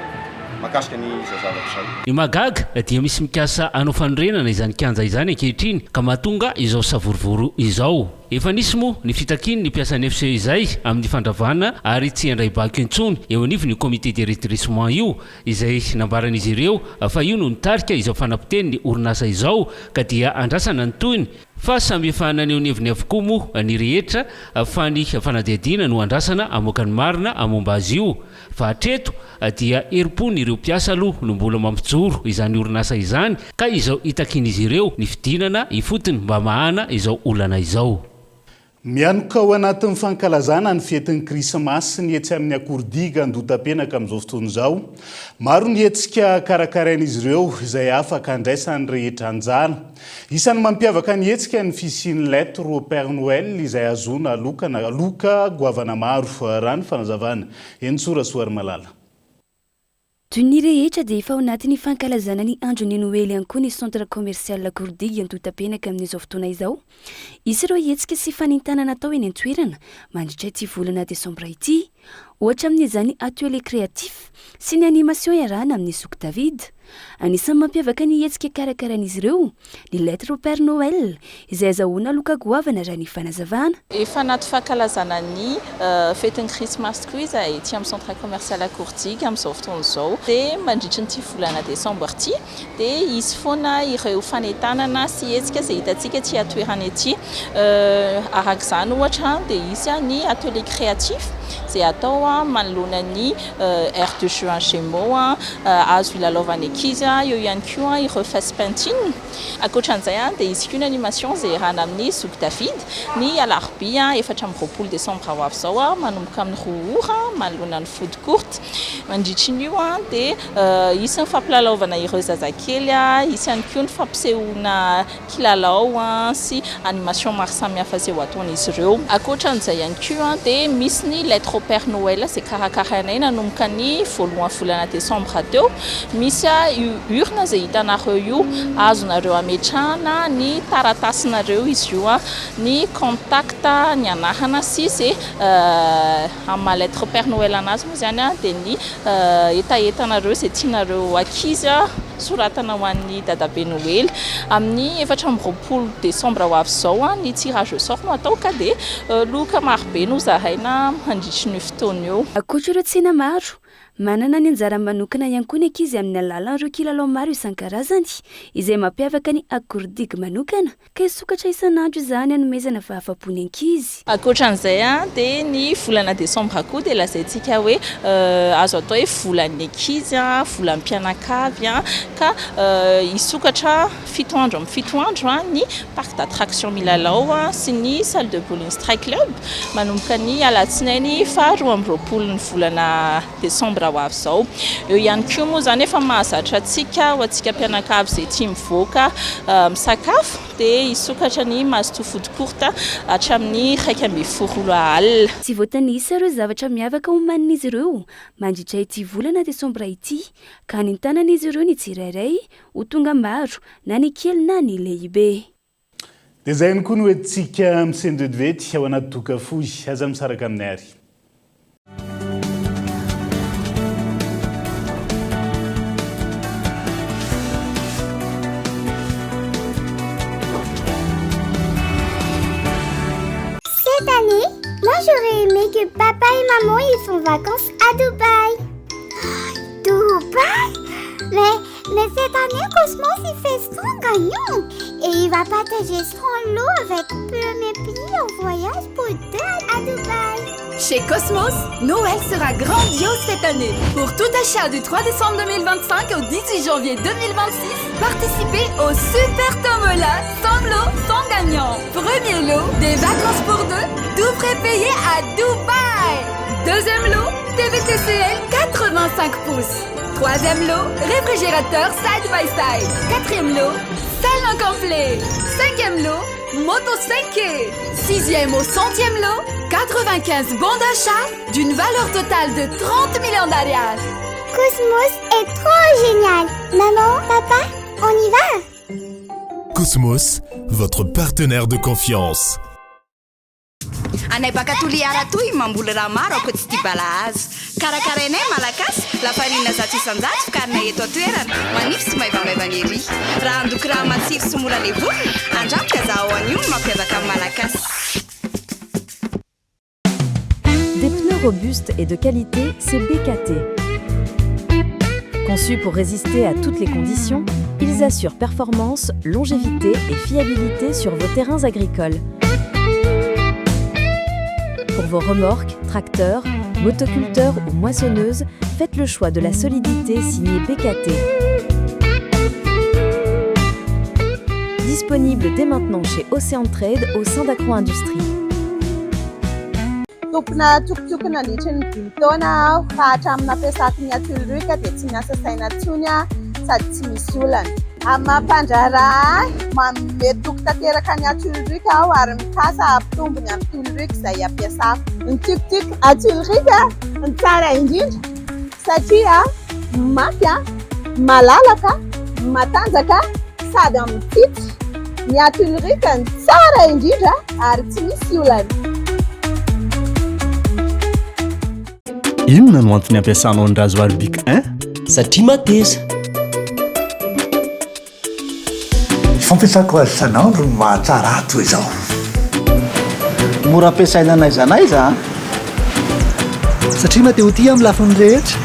mahakasika ny zazavatra zay.
Ny magaga dia misy mikasa anao fanorenana izany kanja izany ankehitriny ka mahatonga izao savorovoro izao. Efa nisy moa ny fitakiny ny piasan'ny FCE izay amin'ny fandravana ary tsy handray baky intsony eo anivony comité de rétrécissement io izay nambaran'izy ireo fa io no nitarika izao fanampiteny ny orinasa izao ka dia andrasana ny toyny fa samby efa naneho ny heviny avokoa moa ny rehetra fa ny fanadiadiana no andrasana amoaka ny marina amomba azy io fa hatreto dia eripony ireo mpiasa aloha no mbola mampijoro izany orinasa izany ka izao hitakin'izy ireo ny fidinana ifotony mba mahana izao olana izao.
Mianoka ao anatin'ny fankalazana ny fietin'ny krismasy ny etsy amin'ny akordiga andotam-penaka amin'izao fotoana izao. Maro ny hetsika karakarain'izy ireo izay afaka andraisany rehetra anjana. Isan'ny mampiavaka ny hetsika ny fisian'ny lettre au Père Noël izay azona loka goavana maro raha ny fanazavana. Eny Sorasoary Malala.
Toy ny rehetra dia efa ao anatin'ny fankalazana ny andron'ny Noely ihany koa ny centre commercial Akordiga andotam-penaka amin'izao fotoana izao. Isy ireo hetsika sy fanintana natao eny an-toerana mandritra ity volana desambra ity, ohatra amin'izany atelier créatif sy ny animation iarahana amin'ny Souk David. Anisan'ny mampiavaka ny hetsika karakaran'izy ireo ny lettre au Père Noël izay azahoana loka goavana raha ny fanazavana.
Efa anaty fankalazana ny fetin'ny Christmas koa izay ety amin'ny centre commercial Akordiga amin'izao fotoana izao dia mandritra nyity volana desambra ity dia isy foana ireo fanentanana sy hetsika izay hitantsika ety atoerana ety arak'izany ohatra dia isy ny atelier créatif izay atao manoloana ny air de jeu en Gémeaux azo ilalaovan'ny ankizy eo ihany koa ireo face paintine. Ankoatran'izay dia isy koa ny animation izay rahana amin'ny Souk David ny alarobia 4 desambra ho avy izao manomboka amin'ny 2 ora manoloana ny fody courte. Mandritra n'io dia isy ny fampilalaovana ireo zazakely, isy ihany koa ny fampisehoana kilalao sy animation maro samihafa izay ho ataon'izy ireo. Ankoatran'izay ihany koa dia misy ny lettre au Père Noël izay karakarainay nanomboka ny voalohan'ny volana desambra teo. Misy urne izay hitanareo io azonareo ametrahana ny taratasinareo izy io ny contact ny anahana sy izay amin'ny lettre au Père Noël anazy moa zany dia ny etaetanareo izay tianareo ankizy soratana ho an'ny dadabe Noël. Amin'ny 4 desambra ho avy izao ny tirage au sort no atao ka dia loka marobe no zaraina mandritra ny fotoana eo.
Ankoatra ireo tsena maro manana ny anjara manokana ihany koa ny ankizy amin'ny alalan'ireo kilalao maro isan-karazany izay mampiavaka ny Akordiga manokana ka isokatra isan'andro izany hanomezana fahafa-pony ankizy.
Ankoatran'izay dia ny volana desambra koa dia lazaintsika hoe azo atao hoe volan'ny ankizy, volan'ny mpianakavy ka isokatra 7 andro amin'ny 7 andro ny parc d'attraction milalao sy ny salle de bowling strike club manomboka ny alatsinainy 2 ny volana desambra ho avy izao. Eo ihany koa moa zany efa mahazatra antsika ho antsika mpianakavy izay tia mivoaka misakafo dia isokatra ny mazotoa fody courte hatramin'ny 1 alina.
Tsy voatanisa ireo zavatra miavaka homanin'izy ireo mandritra ity volana desambra ity ka hanintanan'izy ireo ny tsirairay ho tonga maro na ny kely na ny lehibe.
Dia izay ihany koa no entsika misendredivety ao anaty doka fohy aza misaraka aminay ary.
Cette année, moi j'aurais aimé que papa et maman ils font vacances à Dubaï. Dubaï? Mais cette année, Cosmos il fait son gagnant et il va partager son lot avec mes pays en voyage pour 2 à Dubaï.
Chez Cosmos, Noël sera grandiose cette année. Pour tout achat du 3 décembre 2025 au 18 janvier 2026, participez au Super Tombola sans lot, sans gagnant. Premier lot, des vacances pour 2, tout frais payé à Dubaï. Deuxième lot, TVTCL 85 pouces. Troisième lot, réfrigérateur side by side. Quatrième lot, salon complet. Cinquième lot, moto 5K. Sixième au centième lot, 95 bons d'achat d'une valeur totale de 30 millions d'arias.
Cosmos est trop génial. Maman, papa, on y va?
Cosmos, votre partenaire de confiance.
Anay baka toliara toy mamboly raha maro ako tsy tia balahazo karakarainay malagasy lafarina zato isan-jato fikarinay eto an-toerana manify sy maivamaivana ery raha andoky raha matsiro sy mora levony andramoka zaho an'io no mampiavaka amin'ny malagasy.
Des pneus robustes et de qualité, c'est BKT. Conçus pour résister à toutes les conditions, ils assurent performance, longévité et fiabilité sur vos terrains agricoles. Pour vos remorques, tracteurs, motoculteurs ou moissonneuses, faites le choix de la solidité signée BKT. Disponible dès maintenant chez Océan Trade au sein d'Agroindustrie.
Tompona tsokotsoky nandritra ny 5 taona aho fa hatramin'ny ampiasako ny atolotroika dia tsy miasa saina intsony sady tsy misy olana. Amin'ny mampandraraha mety toko tanteraka ny atolotroika aho ary mikasa ampitombony amin'ny tolotroika izay ampiasako. Ny tiako atolotroika ny tsara indrindra satria mafy, malalaka, matanjaka sady amin'ny tity. Ny atolotroika ny tsara indrindra ary tsy misy olana.
Inona no antony ampiasanao ny rasoir Bic 1? Satria mateza.
Fampiasako azy isan'andro no mahatsara toy izao.
Mora ampiasaina n'aiza n'aiza satria mateo-tia amin'ny lafiny rehetra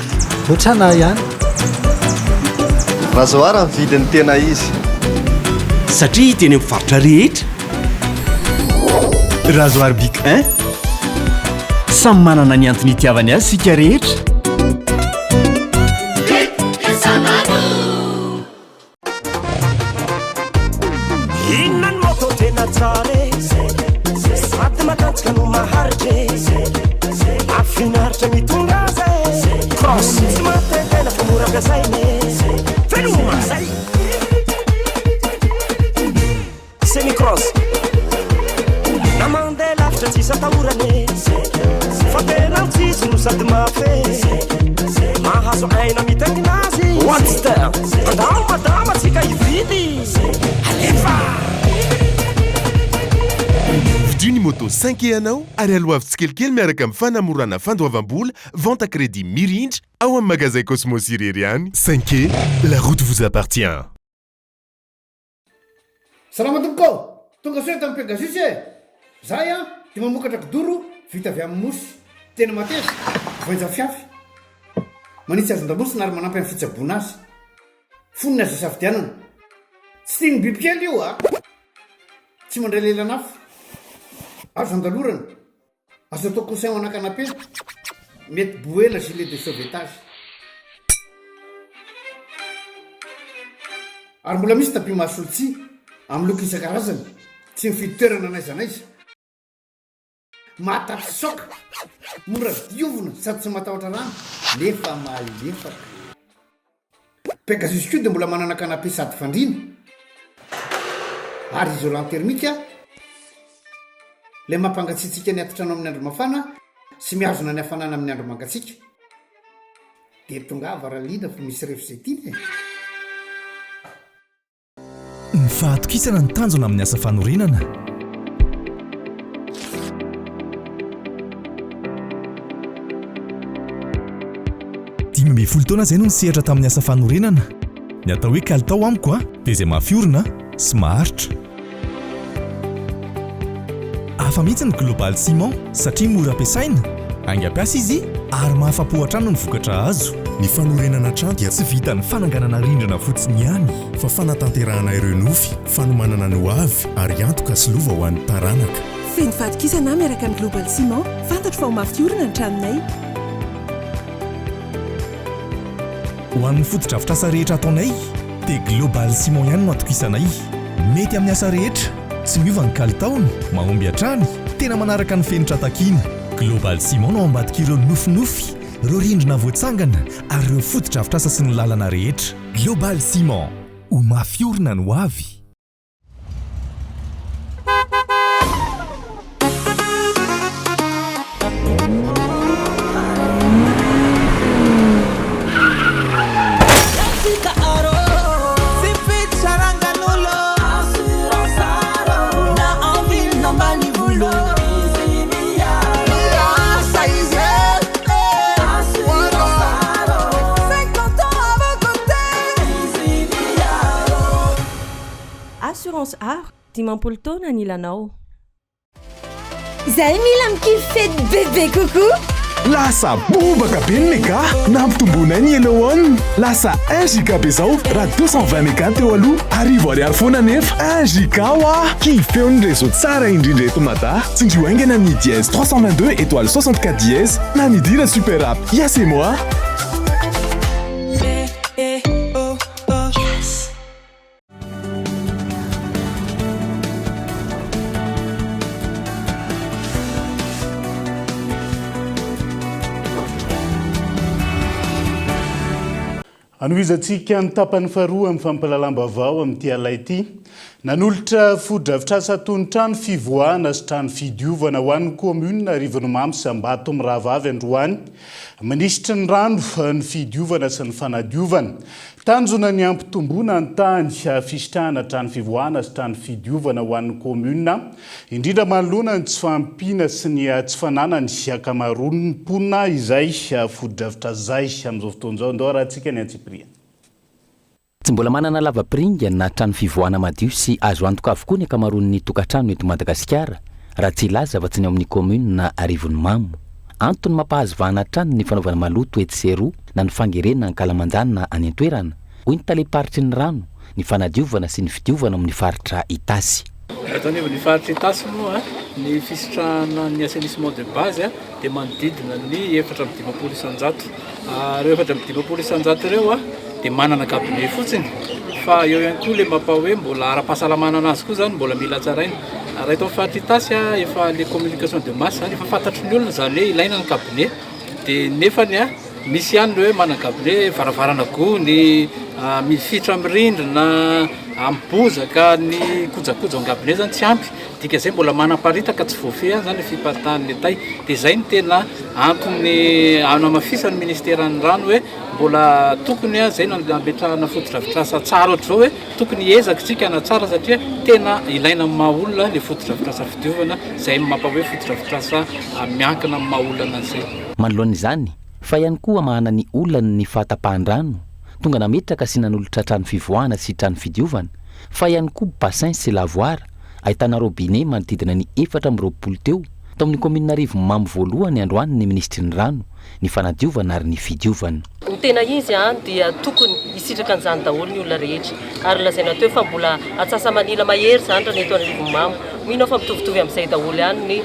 ohatrana ihany.
Rasoir amin'ny vidiny tena izy
satria hita eny amin'ny faritra rehetra. Rasoir Bic 1 samy manana ny antony itiavany azy sika rehetra.
Inona ny moto tena tsara sady matanjaka no maharitra afinaritra mitondra azy cross tsy matetena fa mora ampiasaina feno mazay semicross na mandeha lavitra tsy isatahorany fa tena tsisy no sady mafy mahazo aina mitaingina azy Watster andao madama tsika hividy alefa.
Vidiny moto 5 anao ary aloavy tsikelikely miaraka amin'ny fanamorana fandoavam-bola vente à crédit mirindra ao amin'ny magasin Cosmos irery any. 5 la route vous appartient.
Salama tompoko, tonga soa tamin'ny Pegasus zahay dia mamokatra kidoro vita avy amin'ny mosy tena mateza voenja fiafy manitsy azon-damosina ary manampy amin'ny fitsaboana azy foniny azo safidianana tsy tiany bibikely io tsy mandray lelanafo azo andalorana azo atao coussin anakanapé mety boela gilet de sauvetage ary mbola misy tapi mahasolotsia amin'ny loko isan-karazany tsy mifidy toerana n'aiza n'aiza mahatatry soka mora diovina sady tsy matahotra rano nefa malefaka. Pegasus koa dia mbola manana canapé sady fandriana ary isolant thermique ilay mampangatsiatsika ny atotrano amin'ny andro mafana sy mihazona ny hafanana amin'ny andro mangatsiaka dia tonga varaliana fa misy refzetiny.
Ny fahatokisana ny tanjona amin'ny asa fanorenana. Dimy folo taona izay no nisehatra tamin'ny asa fanorenana. Ny atao hoe kalitao amiko dia izay mafiorina sy maharitra. Hafa mihitsy ny Global Ciment satria mora ampiasaina, angampiasa izy ary mahafapo hatrano ny vokatra azo. Ny fanorenana trano dia tsy vita ny fananganana rindrina fotsiny ihany fa fanatanterahana ireo nofy, fanomanana ny hoavy ary antoka sy lova ho an'ny taranaka.
Feno fatokisana miaraka amin'ny Global Ciment, fantatro fa ho mafiorina ny tranonay.
Ho an'ny fotodrafitr'asa rehetra ataonay dia Global Ciment ihany no atokisanay. Mety amin'ny asa rehetra, tsy miova ny kalitaony, mahomby hatrany, tena manaraka ny fenitra takiana. Global Ciment no ambadika ireo nofinofy ireo rindrina voatsangana ary ireo fotodrafitrasa sy ny lalana rehetra. Global Ciment, ho mafiorina no avy.
Assurance art, dimampolo taona ny ilanao.
Zay mila mikifety bebe coucou.
Lasa bobaka be ny mega nampitomboana ny elohon. Lasa 1 giga be zao raha 220 mega teo aloha. Arivo ariary foana nefa 1 giga wa. Kifeo ny réseau tsara indrindra eto Mada. Tsindrio aingana ny dièse 322 étoile 64 dièse na ny dira super app. Ya c'est moi.
Anoizatsika ny tapany faharoa amin'ny fampalalam-bavao amin'ity alay ity. Nanolotra fotodrafitrasa tony trano fivoahana sy trano fidiovana ho an'ny commune Rivonomamy sy Ambato amin'ny Rahavavy Androany. Manisitry ny rano ny fidiovana sy ny fanadiovana. Tanjona ny ampitomboana ny tany fisitrahana trano fivoahana sy trano fidiovana ho an'ny commune. Indrindra manoloana ny tsy fampina sy ny tsy fanana ny akamaroany ny mponina izay fotodrafitrasa zay amin'izao fotoan'izao ndao raha antsika ny Antsipria.
Tsy mbola manana lavapiringa na trano fivoahana madio sy azo antoka avokoa ny akamaroan'ny tokantrano eto Madagasikara raha tsy ilaza fa tsy ny amin'ny commune na Rivonomamy. Antony mampahazo vahana trano ny fanaovana maloto etsy sy eroa na ny fangerena ny kalamanjana any an-toerana hoy ny taleparitry ny rano ny fanadiovana sy ny fidiovana amin'ny faritra Itasy.
Atao ny faritra Itasy moa ny fisitrahana ny assainissement de base dia manodidina ny 420 isanjato. Reo 420 isanjato reo dia manana cabinet fotsiny fa eo ihany koa le mampahoe mbola ara-pahasalamana anazy koa zany mbola mila tsaraina. Raha itao faritra Itasy efa les communications de masse zany efa fantatry ny olona zany hoe ilaina ny cabinet dia nefany misy ihany hoe manana cabinet varavarana gony mifitra amin'ny rindrina ambozaka ny kojakoja amin'ny cabinet zany tsy ampy dika zay mbola manaparitaka tsy voafeha zany fiparitahan'ny tay dia zay ny tena antony anamafisany ministeran'ny rano hoe mbola tokony zay nametrahana fotodrafitrasa tsara ohatry zao hoe tokony ezaka tsika na tsara satria tena ilaina amin'ny mahaolona le fotodrafitrasa fidiovana zay mampahoe fotodrafitrasa miankina amin'ny mahaolana an'izay.
Manoloan'izany fa ihany koa mahana ny olana ny fahatapahan-drano tonga nametraka sy nanolotra trano fivoahana sy trano fidiovana fa ihany koa bassin sy lavoara ahitana robinet manodidina ny 420 teo tao amin'ny commune Rivonomamy voalohany androany ny ministry ny rano ny fanadiovana ary ny fidiovana.
Ny tena izy dia tokony hisitraka an'izany daholo ny olona rehetra ary lazaina teo fa mbola atsasa manila mahery zany raha ny eto Rivonomamy mino fa mitovitovy amin'izay daholo ihany ny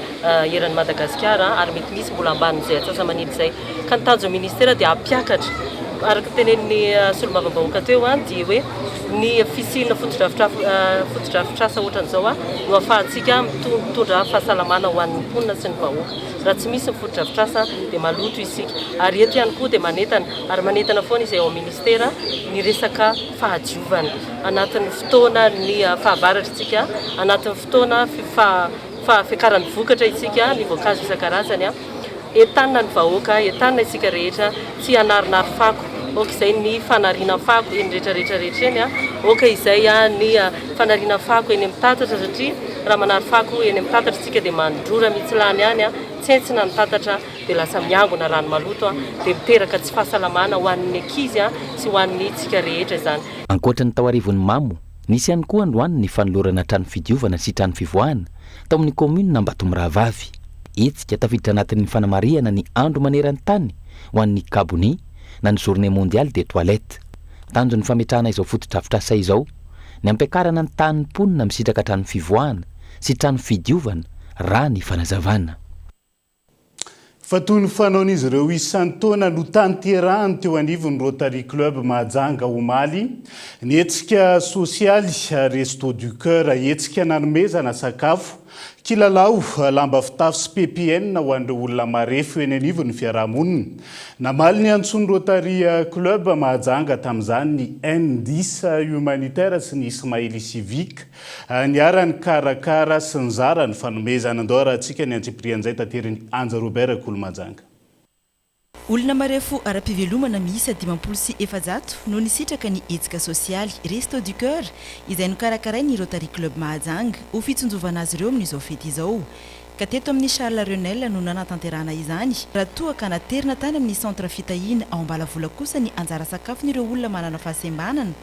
eran'ny Madagasikara ary mety misy mbola ambanin'izay atsasa manila izay ka ny tanjo ministera dia ampiakatra araka tenen'ny solombavambahoaka teo dia hoe ny fisina fotodrafitrasa ohatran'izao no ahafahantsika mitondra fahasalamana ho an'ny mponina sy ny vahoaka. Raha tsy misy ny fotodrafitrasa dia maloto isika ary eto ihany koa dia manentana ary manentana foana izay ao ministera ny resaka fahadiovana anatin'ny fotoana ny fahavaratra anatin'ny fotoana fiakaran'ny vokatra isika ny voankazo isan-karazany entanina ny vahoaka entanina isika rehetra tsy hanarinary fako oka izay ny fanariana fako eny rehetrarehetra eny oka izay ny fanariana fako eny amin'ny tatatra satria raha manary fako eny amin'ny tatatra isika dia mandrora mitsilany any tsy hentsina ny tatatra dia lasa miangona rano maloto dia miteraka tsy fahasalamana ho an'ny ankizy sy ho an'ny tsika rehetra zany.
Ankoatra ny tao Rivonomamy nisy ihany koa androany ny fanolorana trano fidiovana sy trano fivoahana tao amin'ny commune Ambato amin'ny Rahavavy. Etsika tafiditra anatin'ny fanamariana ny andro maneran'ny tany ho an'ny Kabony na ny journée mondiale des toilettes. Tanjo ny fametrahana izao fotodrafitrasa izao ny ampiakarana ny tany mponina misitraka trano fivoahana sy trano fidiovana raha ny fanazavana.
Fa toy ny fanaon'izy ireo isan-taona no tanterahany teo anivon'ny Rotary Club Mahajanga Omaly ny hetsika sosialy Resto du Cœur hetsika nanomezana sakafo kilalao lamba fitafy sy PPN ho an'ireo olona marefo eny anivon'ny fiarahamonina. Namaly ny antsoiny Rotary Club Mahajanga tamin'izany ny N10 humanitaire sy ny Ismaili civique niarany karakara sy nizara ny fanomezana andao rahantsika ny antsiprian'izay tateriny Anja Robert Kolomajanga.
Olona marefo ara-pivelomana miisa 500 no nisitraka ny hetsika sosialy Resto du Cœur izay nokarakarainy Rotary Club Mahajanga ho fitsonjovana azy ireo amin'izao fety izao. Ka teto amin'ny Charles Renel no nanatanterahana izany raha toa ka naterina tany amin'ny centre fitahina ao Ambalavola kosa ny anjara sakafon'ireo olona manana fahasembanana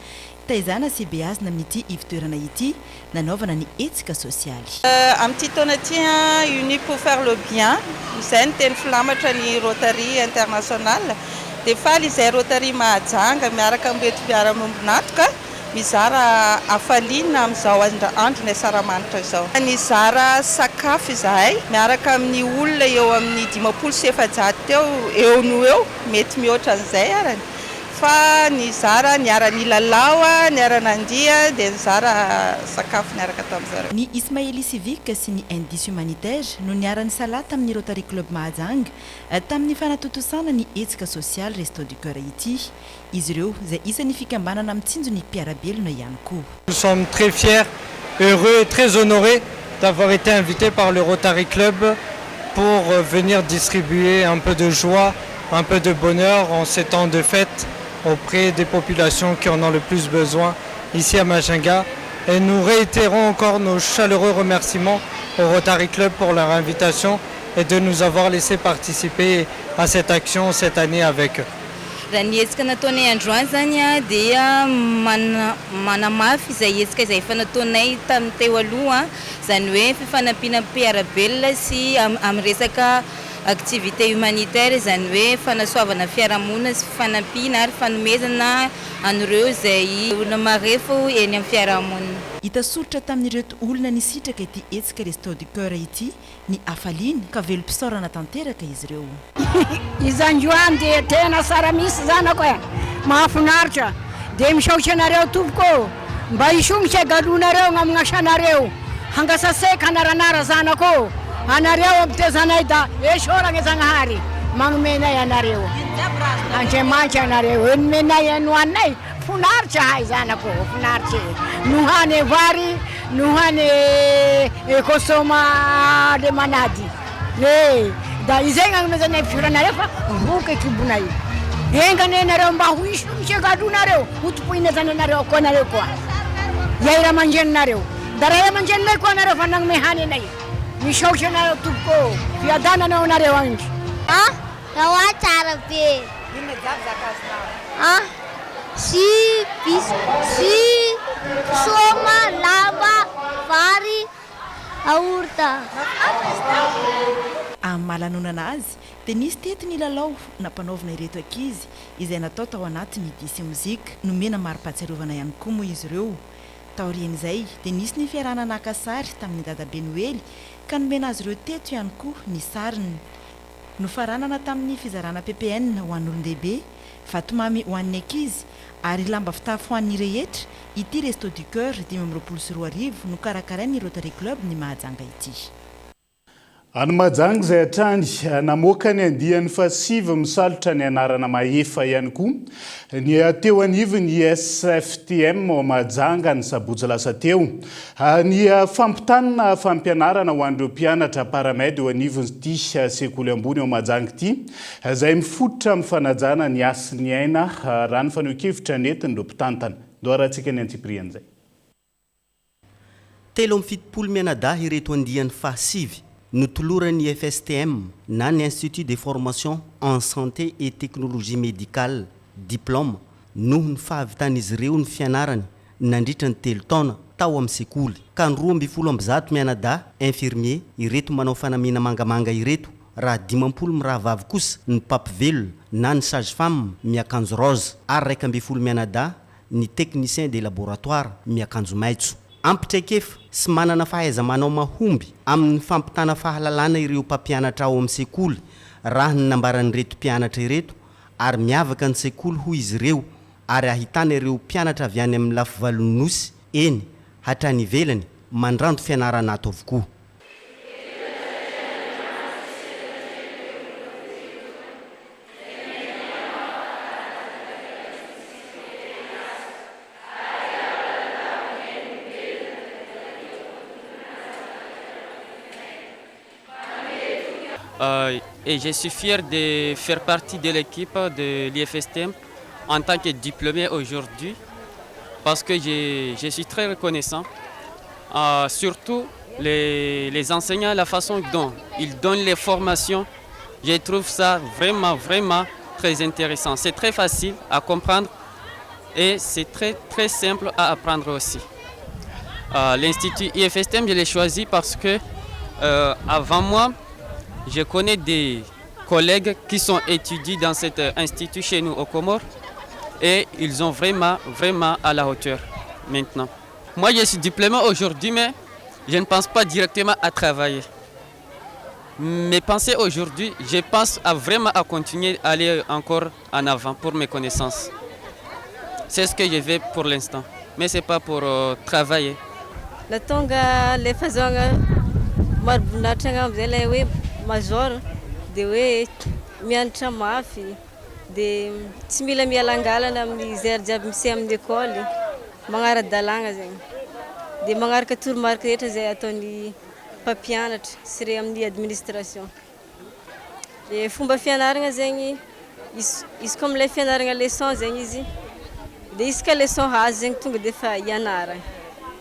taizana CBAS amin'ity ivitoerana ity nanaovana ny hetsika sosialy.
Amin'ity taona ity uni pour faire le bien izay ny teny filamatra ny Rotary International dia faly izay Rotary Mahajanga miaraka amin'reto mpiara-miombonatoka mizara afaliana amin'izao andro ny asaramanitra izao. Nizara sakafo izahay miaraka amin'ny olona eo amin'ny 500 eo no eo mety mihoatra an'izay arany. Fa nizara niara nilalao niaranandia dia nizara sakafo niaraka tamin'izareo.
Ny Ismaili civique sy ny N10 humanitaire no niara nisalata amin'ny Rotary Club Mahajanga tamin'ny fanatotosana ny hetsika sosialy Resto du Cœur ity. Izy ireo izay isan'ny fikambanana mitsinjo ny mpiarabelona ihany koa.
Nous sommes très fiers, heureux et très honorés d'avoir été invités par le Rotary Club pour venir distribuer un peu de joie, un peu de bonheur en ces temps de fête auprès des populations qui en ont le plus besoin ici à Majinga. Et nous réitérons encore nos chaleureux remerciements au Rotary Club pour leur invitation et de nous avoir laissé participer à cette action cette année avec eux.
Raha ny hetsika nataonay androany zany dia manamafy izay hetsika izay efa nataonay tamin'ny teo aloha zany hoe fifanampiana mpiarabelona sy amin'ny resaka activité humanitaire zany hoe fanasoavana fiarahamonina sy fifanampiana ary fanomezana an'ireo izay olona marefo eny amin'ny fiarahamonina.
Hita soritra tamin'ireto olona nisitraka ity hetsika Resto du Cœur ity ny afaliany ka velom-pisaorana tanteraka izy ireo.
Izandroany dia tena sara misy zanako e mahafinaritra dia misaotra anareo tompoko mba hisongotra galonareo amin'ny asanareo hangasaseka anaranara zanako anareo ampitezanay da esoragna Zagnahary magnomenay anareo Andriamanitra anareo enomenay anoanay finaritra hay zanako finaritra nohany vary nohany kosoma le manady da izay gnanomezanay firanareo fa mboka ekibonay engany anareo mba ho hisongotra galonareo hotopoina zany anareo koa anareo koa iaira aman-drenonareo da raha aman-drenonay koa anareo fa nagnome hany anay misaotra anareo tompoko fiadananao anareo andro
raha tsara be si soma lamba vary aorta.
Amin'ny malanonana azy dia nisy tety ny lalao nampanaovana ireto ankizy izay natao tao anatin'ny disy mozika nomena mari-pahatsiarovana ihany koa moa izy ireo. Taorian'izay dia nisy ny fiarahana naka sary tamin'ny dadabe Noely ka nomena azy ireo teto ihany koa ny sariny. Nofaranana tamin'ny fizarana PPN ho an'olon-dehibe, vatomamy ho an'ny ankizy ary lamba fitafy ho an'ny rehetra ity Resto du Cœur 2024 no karakarain'ny Rotary Club ny Mahajanga ity.
Any Mahajanga izay hatrany namoaka ny andiany fa 7 misalotra ny anarana mahefa ihany koa ny teo anivy ny SFTM ao Mahajanga ny sabotsy lasa teo ny fampitanana fampianarana ho an'ireo mpianatra paramedy eo anivon'ity sekoly ambony ao Mahajanga ity izay mifototra amin'ny fanajana ny asy ny aina raha ny faneho-kevitra netiny ireo mpitantana doarantsika ny antsiprian'izay.
Telo amin'ny fitopolo mianadahy ireto andiany fahasivy notoloran'ny FSTM na ny Institut de formation en santé et technologie médicale diplôme noho ny fahavitan'izy ireo ny fianarany nandritra ny 3 taona tao amin'ny sekoly ka ny 12 mianadahy infirmier ireto manao fanamiana mangamanga ireto raha 50 mirahavavy kosa ny papivelo na ny sage-femme miakanjo rose ary 12 mianadahy ny technicien de laboratoire miakanjo maitso. Ampitraikefa sy manana fahaiza manao mahomby amin'ny fampitana fahalalana ireo mpampianatra ao amin'ny sekoly raha ny nambaran'ireto mpianatra ireto ary miavaka ny sekoly ho izy ireo ary ahitana ireo mpianatra avy any amin'ny lafy valon'nosy eny hatrany ivelany mandrando fianarana ato avokoa.
et je suis fier de faire partie de l'équipe de l'IFSTM en tant que diplômé aujourd'hui parce que je suis très reconnaissant. Surtout les enseignants, la façon dont ils donnent les formations, je trouve ça vraiment très intéressant. C'est très facile à comprendre et c'est très simple à apprendre aussi. L'Institut IFSTM, je l'ai choisi parce que avant moi, je connais des collègues qui sont étudiés dans cet institut chez nous au Comores et ils sont vraiment à la hauteur maintenant. Moi, je suis diplômé aujourd'hui, mais je ne pense pas directement à travailler. Mes pensées aujourd'hui, je pense vraiment à continuer à aller encore en avant pour mes connaissances. C'est ce que je vais pour l'instant, mais ce n'est pas pour travailler.
La tonga le fazonga marbonatra am'izay ilay hoe major dia hoe mianatra mafy dia tsy mila mialangalana amin'ny zay jiaby misy amin'ny école magnara-dalàgna zegny dia magnaraka toromarika rehetra izay ataon'ny mpampianatra sy re amin'ny administration. Dia fomba fianarana zegny izy comme ilay fianarana leçon zegny izy dia isaka leçon azo zegny tonga dia efa ianarana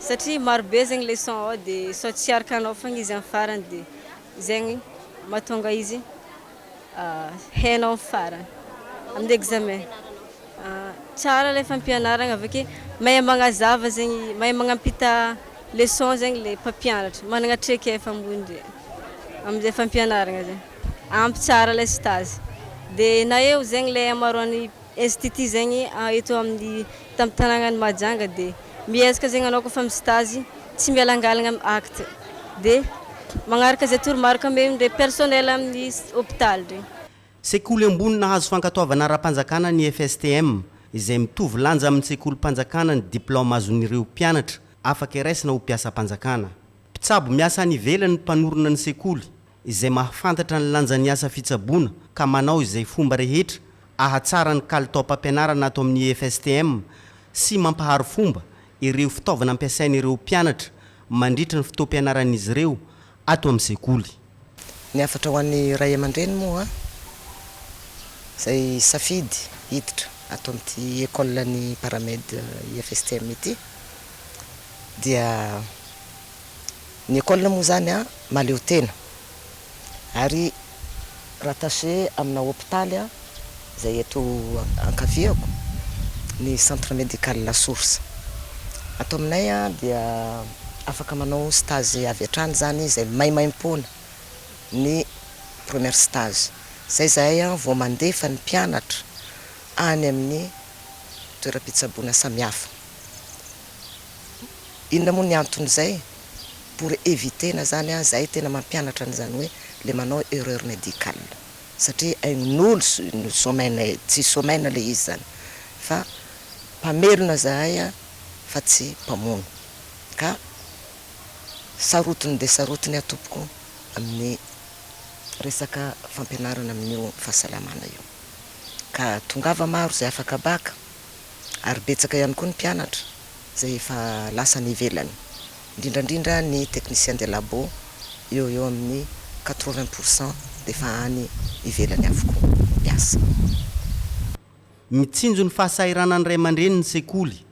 satria marobe zegny leçon ao dia sao tsy arakanao fogna izy amin'ny farany dia zegny mahatonga izy hainao amin'ny farany amin'ny examen. Tsara ilay fampianarana avy ake mahay magnazava zegny mahay magnampita leçon zegny le mpampianatra manana traikefa ambony amin'izay fampianarana zegny ampy tsara ilay stage dia na eo zegny ilay amaroan'ny institut zegny eto amin'ny tamin'ny tanànan'ny Mahajanga dia miezaka zegny anao kofa amin'ny stage tsy mialangalana amin'ny acte dia magnaraka zay toromarika amendre personnel amin'ny hôpital regny.
Sekoly ambony nahazo fankatoavana ara-panjakana ny FSTM izay mitovy lanja amin'ny sekolim-panjakana ny diplôma azon'ireo mpianatra afaka iraisina ho mpiasa-panjakana. Mpitsabo miasa any ivelany mpanorona ny sekoly izay mahafantatra ny lanjan'ny asa fitsaboana ka manao izay fomba rehetra ahatsara ny kalitao-pampianarana ato amin'ny FSTM sy mampahary fomba ireo fitaovana ampiasain'ireo mpianatra mandritra ny fotoam-pianaran'izy ireo ato amin'ny sekoly.
Ny afatra ho an'ny ray aman-dreny moa zay safidy hiditra ato amin'ity école ny paramède IFSTM ity dia ny école moa zany maleo tena ary rattaché amina hôpitaly zay eto ankaviako ny centre médical La Source. Ato aminay dia afaka manao stage avy hatrany zany zay maimaim-poana ny première stage. Zay zahay vao mandefa ny mpianatra any amin'ny toeram-pitsaboana samihafa. Inona moa ny anton'izay pour éviter na zany zahay tena mampianatra an'izany hoe le manao erreur médicale satria ain'olo tsy somaina le izy zany fa mpamerona zahay fa tsy mpamono ka sarotiny dia sarotiny atopoko amin'ny resaka fampianarana amin'io fahasalamana io ka tongava maro zay afaka baka ary betsaka ihany koa ny mpianatra zay efa lasa ny ivelany indrindrandrindra ny technicien de labo eo amin'ny 80% dia efa any ivelany avokoa miasa.
Mitsinjo ny fahasahiranany ray aman-dreny ny sekoly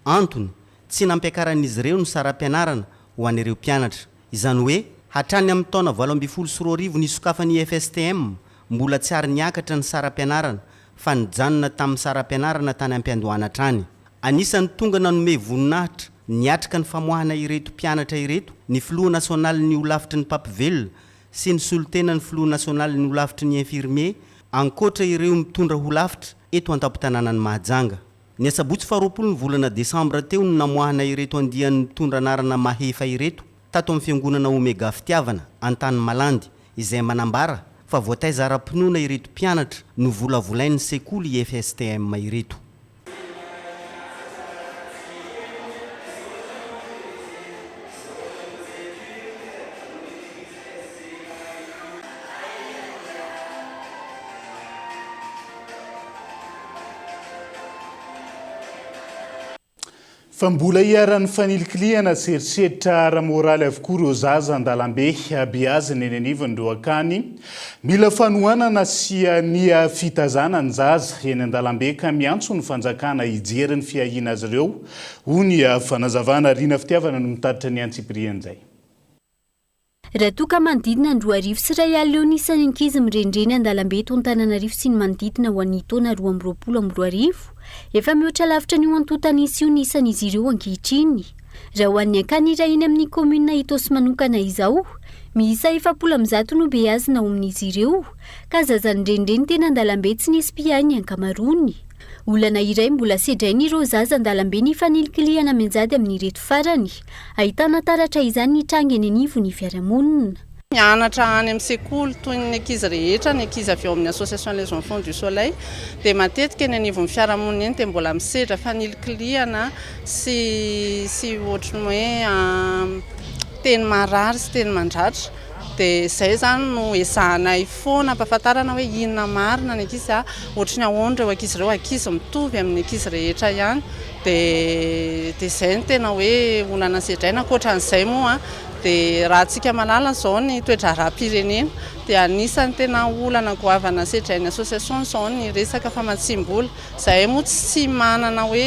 antony tsy nampiakaran'izy ireo ny saram-pianarana ho an'ireo mpianatra. Izany hoe hatrany amin'ny taona 2024 ny sokafan'ny FSTM mbola tsy ary niakatra ny saram-pianarana fa nijanona tamin'ny saram-pianarana tany am-piandohana trany. Anisan'ny tonga nanome voninahitra niatrika ny famoahana ireto mpianatra ireto ny filoha nasionaly ny olavitry ny Papivelona sy ny solotena ny filoha nasionaly ny olavitry ny infirmier ankoatra ireo mitondra olavitra eto an-tampon-tanànan'ny Mahajanga. Ny asabotsy 20 ny volana Desambra teo no namoahana ireto andian'ny mitondra anarana mahefa ireto tato amin'ny fiangonana Omega Fitiavana an-tany Malandy izay manambara fa voataiza ara-pinoana ireto mpianatra no volavolain'ny sekoly FSTM ireto.
fa mbola iaran'ny fanilikiliana seriseritra ara-moraly avokoa ireo zaza an-dalambe abiaziny eny anivon'ireo akany mila fanohanana sy nia fitazana ny zaza eny an-dalambe ka miantso ny fanjakana hijery ny fiahina azy ireo hoy ny fanazavana riana fitiavana no mitaritra ny antsiprian'izay.
Raha toa ka manodidina ny 2 sy 1 alina eo nisan'ny ankizy mirendreny an-dalambe eto Antananarivo sy ny manodidina ho an'ny taona 2022 efa mihoatra lavitra ny antotanisa io nisan'izy ireo ankehitriny. Raha ho an'ny ankany iray eny amin'ny komuna Itosy manokana izao, miisa 700 no beazina ao amin'izy ireo, ka zazany rendreny tena an-dalambe tsy nisy mpiainy ankamarony. Olana iray mbola sedrainy ireo zaza an-dalambe ny fanilikiliana menjady amin'ny reto farany, ahitana taratra izany ny tranga eny anivon'ny fiarahamonina.
Mianatra any amin'ny sekoly toy ny ankizy rehetra, ny ankizy avy ao amin'ny association Les Enfants du Soleil, dia matetika eny anivon'ny fiarahamonina eny dia mbola misedra fanilikiliana sy ohatran'ny hoe teny marary sy teny mandratra. Dia izay zany no esahanay foana ampahafantarana hoe inona marina ny ankizy ohatran'ny ahoana ireo ankizy ireo ankizy mitovy amin'ny ankizy rehetra ihany. Dia izay no tena hoe olana sedraina ankoatran'izay moa dia raha antsika malala izao ny toetra raha-pirenena dia anisany tena olana goavana sedrain'ny association izao ny resaka famatsim-bola. Izay moa tsy manana hoe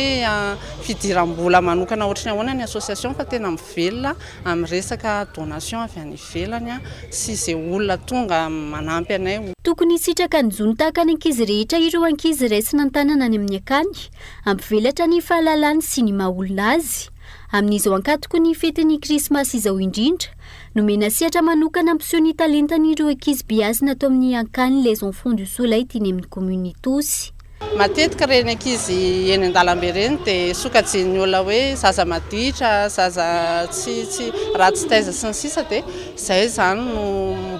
fidiram-bola manokana ohatran'ny ahoana ny association fa tena mivelona amin'ny resaka donation avy any ivelany sy izay olona tonga manampy anay.
Tokony sitraka ny zony tahaka ny ankizy rehetra ireo ankizy raisina an-tanana any amin'ny akany, ampivelatra ny fahalalany sy ny maha-olona azy. Amin'izao ankatoko ny fetin'ny krismasy izao indrindra, nomena sehatra manokana ampiseho ny talentan'ireo ankizy beazina atao amin'ny ankany Les Enfants du Soleil teny amin'ny komuna Itosy.
Matetika reny ankizy eny an-dalambe reny dia sokajian'ny olona hoe zaza maditra, zaza tsy ratsy taiza sy ny sisa dia izay zany no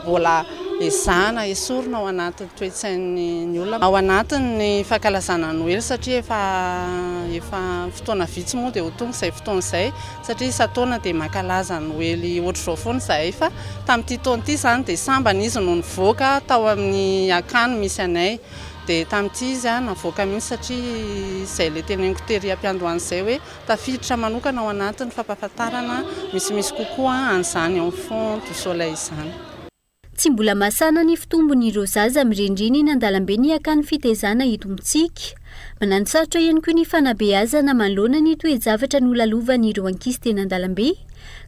mbola ezahana esorina ao anatin'ny toe-tsain'ny olona ao anatin'ny fankalazana Noely satria efa fotoana vitsy moa dia ho tonga izay fotoana izay satria isa-taona dia mankalaza Noely ohatr'izao foana izahay fa tamin'ity taona ity zany dia sambany izy no nivoaka tao amin'ny akany misy anay. Dia tamin'ity izy navoaka mihitsy satria izay ilay teneniko tery am-piandohany izay hoe tafiditra manokana ao anatin'ny fampahafantarana misimisy kokoa an'izany Enfants du Soleil izany.
Tsy mbola masana ny fitombon'ireo zaza mirendreny eny an-dalambe ny akany fitezana eto amintsika. Mananosarotra ihany koa ny fanabeazana manoloana ny toe-javatra nolalovan'ireo ankizy teny an-dalambe,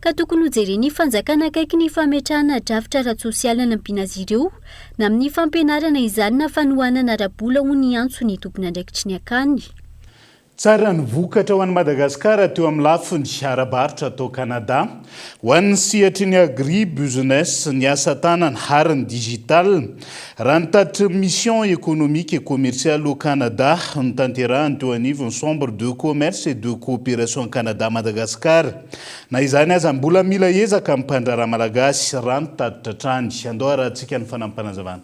ka tokony hojereny fanjakana akaiky ny fametrahana drafitra ara-tsosialy hanampiana azy ireo na amin'ny fampianarana izany na fanohanana ara-bola ho ny antso ny tompony andraikitry ny akany.
Tsara ny vokatra ho an'i Madagasikara teo amin'ny lafiny ara-barotra atao Kanada ho an'ny sihatry ny agri-business ny asa tanana ary ny digital. Raha nitatitra mission économique et commerciale au Canada ny tanterahany teo anivon'ny Chambre de commerce et de coopération Canada Madagasikara. Na izany aza mbola mila ezaka amin'ny mpandraraha malagasy raha nitatitra trany. Andao arahantsika ny fanampanazavana.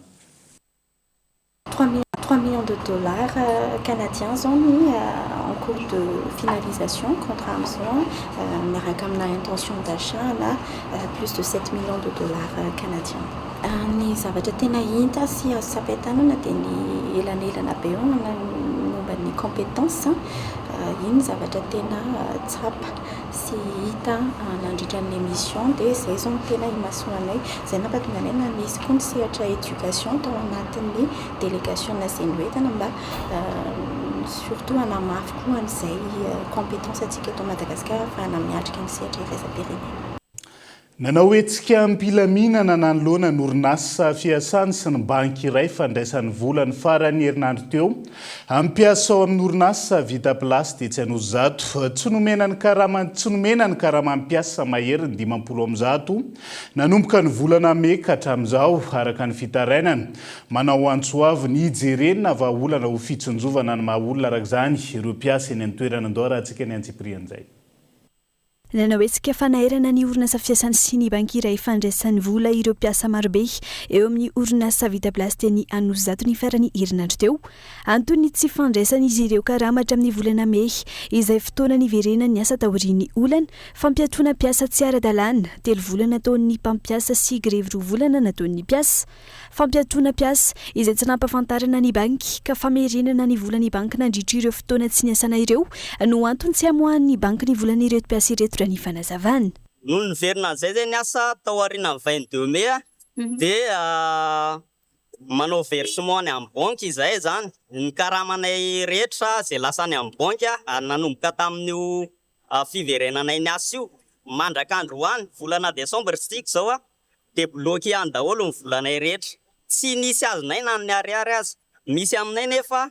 3 millions de dollars canadiens ont mis en cours de finalisation contre Amazon. On a intention d'achat là, plus de 7 millions de dollars canadiens. Ny zavatra tena hita sy sapatanana dia ny elanelana be eo momba ny compétence iny zavatra tena tsapa sy hita nandritran'ny émission dia izay zao tena imasoanay izay nampatonga anay nanisy koa ny sehatra éducation tao anatin'ny délégation naziany hoentana mba surtout hanamafy koa an'izay compétence antsika eto Madagasikara fa hanamiatrika ny sehatra iraisam-pirenena.
Nanao hetsika ampilaminana nanoloana ny orinasa fiasany sy ny banky iray fandraisan'ny vola ny farany herinandro teo ampiasa ao amin'ny orinasa vita plasy dia tsy hanosy zato tsy nomena ny karama ampiasa mahery ny 500 nanomboka ny volana Mey ka hatramin'izao araka ny fitarainana manao antsoavy ny hijerenina vahaolana ho fitsinjovana ny maha olona araka izany ireo mpiasa eny amin'ny toerana andao raha antsika ny antsiprian'izay.
nanao etsika fanairana ny orinasa fiasany sy ny banky iray fandraisan'ny vola ireo mpiasa marobe eo amin'ny orinasa vita plasy ny Anozato ny farany herinandro teo antony tsy fandraisana izy ireo karamatra amin'ny volana Mey izay fotoana niverenany ny asa taorian'ny olana fampiatoana mpiasa tsy ara-dalàna 3 volana nataon'ny mpampiasa sy grevy 2 volana nataon'ny mpiasa fampiatoana mpiasa izay tsy nampafantarana ny banky ka famerenana ny volany banky nandritra ireo fotoana tsy niasana ireo no antony tsy amohan'ny banky ny volany ireto mpiasa ireto raha ny fanazavana.
Noho ny verina zay zay ny asa tao aoriana 22 Mey dia manao versement ny amin'ny banky izay zany ny karamanay rehetra zay lasany amin'ny banky nanomboka tamin'io fiverenanay ny asa io mandrak'andro hoany volana Desambra sika zao dia bloqué ihany daholo ny volanay rehetra tsy nisy azonay na ny ariary azy misy aminay nefa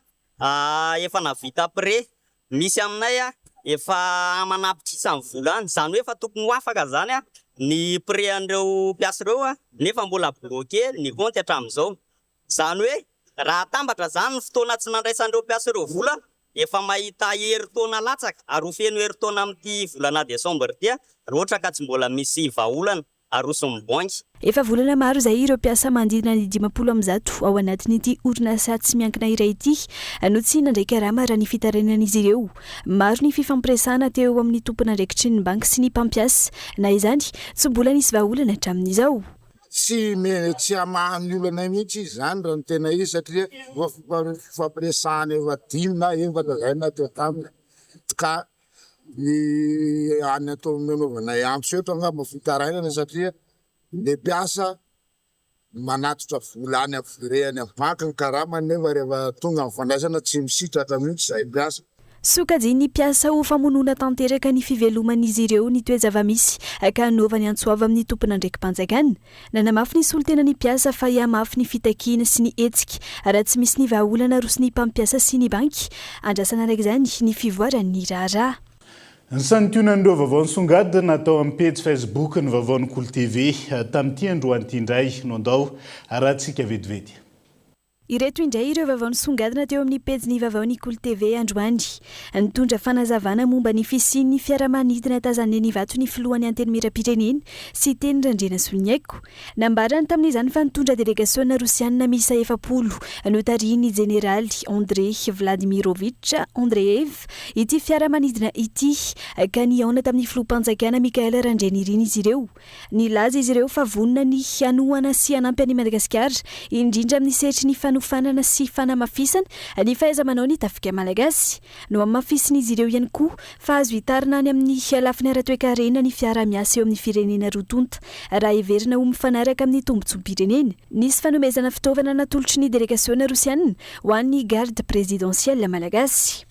efa navita pré misy aminay efa manapitrisa amin'ny volana zany hoe efa tokony ho afaka zany ny pré an'ireo mpiasa ireo nefa mbola bloqué ny compte hatramin'izao zany hoe raha tambatra zany fotoana tsy nandraisan'ireo mpiasa ireo vola efa mahita herintaona latsaka ary ho feno herintaona amin'ity volana Desambra dia raha ohatra ka tsy mbola misy vahaolana aroson'ny banky.
Efa volana maro izay ireo mpiasa mandidina ny 500 ao anatin'ity orinasa tsy miankina iray ity no tsy nandray karama raha ny fitaranan'izy ireo. Maro ny fifampiresahana teo amin'ny tompon'andraikitry ny banky sy ny mpampiasa na izany tsy mbola nisy vahaolana hatramin'izao.
Tsy amahany olana mihitsy izany raha ny tena izy satria fifampiresahana efa 10 na efatra zay na teo taminy ka ny any atao menovana ampy setra angamba fitarainana satria le mpiasa manatotra vola any avirehany amin'ny banky ny karamany nefa rehefa tonga amin'ny fandraisana tsy misitratra mihitsy izay mpiasa.
Sokajiny ny mpiasa ho famonoana tanteraka ny fiveloman'izy ireo ny toe-java-misy ka hanaovany antsoava amin'ny tompona ndraikim-panjakana. Nanamafy ny solotena ny mpiasa fa hiamafy ny fitakiana sy ny hetsika raha tsy misy ny vahaolana roa sy ny mpampiasa sy ny banky. Andrasana araka izany ny fivoaran'ny raharaha.
Ny santionan'ireo vaovao nisongadina natao amin'ny page Facebook ny vaovaon'ny Kolo TV tamin'ity androany ity indray no andao arahantsika vetivety.
Ireto indray ireo vaovao nisongadina teo amin'ny page ny vaovaon'ny Kolo TV androany. Nitondra fanazavana momba ny fisian'ny fiaramanidina tazan'ny vato ny filohan'ny anteny miram-pirenena sy teny Randrena Soloniaiko. Nambarany tamin'izany fa nitondra delegaciona rosianina misa 7 notarian'ny jeneraly André Vladimirovitch Andreev ity fiaramanidina ity ka niaona tamin'ny filoham-panjakana Mikael Randrena ireny izy ireo. Nilaza izy ireo fa vonona ny hanoana sy hanampy an'i Madagasikara indrindra amin'ny sehatry ny fanofanana sy fanamafisana ny fahaiza-manao ny tafika malagasy no amafisiny izy ireo ihany koa fa azo hitarina any amin'ny lafiny ara-toe-karena ny fiara-miasa eo amin'ny firenena rotonta raha heverina ho mifanaraka amin'ny tombotsom-pirenena. Nisy fanomezana fitaovana natolotry ny delegaciona rosianina ho an'ny garde présidentielle malagasy.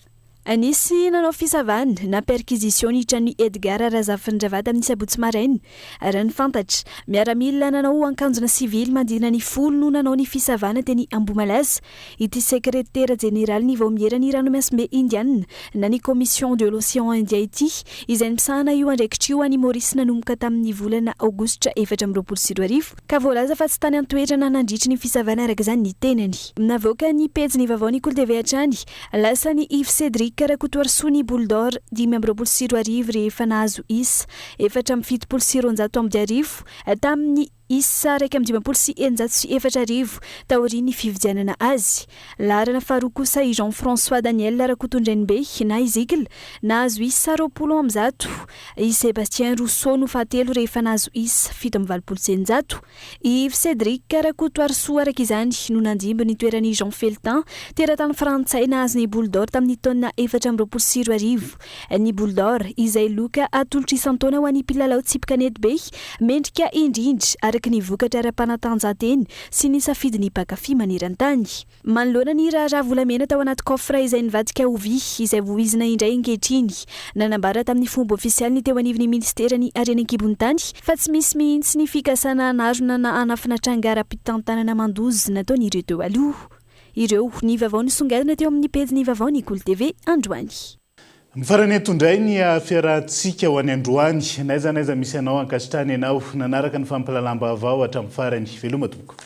Anisy nanao fisavana na perquisition nitran'ny Edgar Razafindravat amin'ny sabotsy maraina. Raha ny fantatra, miaramila nanao akanjona sivily mandina ny folo no nanao ny fisavana teny Ambomalaza. Ity sekretera jeneraly ny vaomierany ranomasimbe indiana na ny commission de l'océan Indien ity izay misahana io andraikitra io any Maurice nanomboka tamin'ny volana Aogositra 2024 ka voalaza fa tsy tany antoerana nandritry ny fisavana araka izany ny tenany. Navoaka ny pejy ny vaovao ny Kolo TV hatrany lasa ny Yves Cédric Karakotoarsoa ny boule d'or 524 rehefa nahazo isa 476 tamin'ny isa 156 taorian'ny fividianana azy. Larana faharoa kosa i Jean-François Daniel Rakotondrainibe na Izikle nahazo isa 20 i Sébastien Rousseau no fahatelo rehefa nahazo isa 726. I Yves Cédric Karakotoarsoa araka izany no nandimby ny toeran'ny Jean Feltin teratany frantsay nahazo ny boule d'or tamin'ny taona 424. Ny boule d'or izay loka atolotra isan-taona ho an'ny mpilalao tsipika Nedbe mendrika indrindra araka ny vokatra ara-panatanjahanteny sy ny safidiny mpakafy maneran-tany. Manoloana ny raharaha volamena tao anaty coffre izay nivadika ovy izay voizina indray ankehitriny. Nanambara tamin'ny fomba ofisialy ny teo anivon'ny ministera ny Arenankibony tany fa tsy misy mihitsy ny fikasana anarona na anafina trangara-pitantanana mandozy nataon'ireo teo aloha. Ireo ny vaovao nisongadina teo amin'ny pejy ny vaovao ny Kolo TV androany.
Mifarany eto indray ny fiarahantsika ho any androany naiza misy anao ankasitrany ianao nanaraka ny fampalalam-baovao hatramin'ny farany veloma tompoko.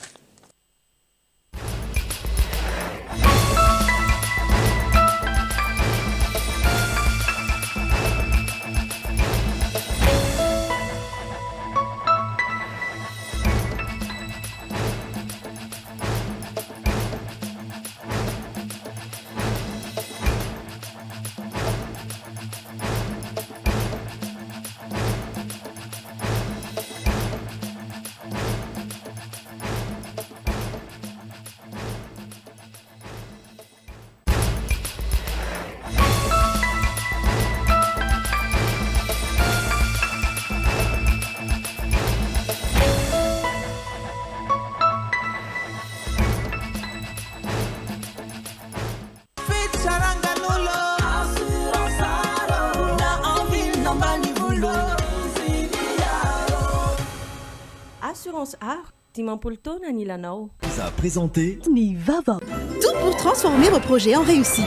Assurance Art, dimampolo taona ny ilanao.
Ça a présenté
Ny Vava. Tout pour transformer vos projets en réussite.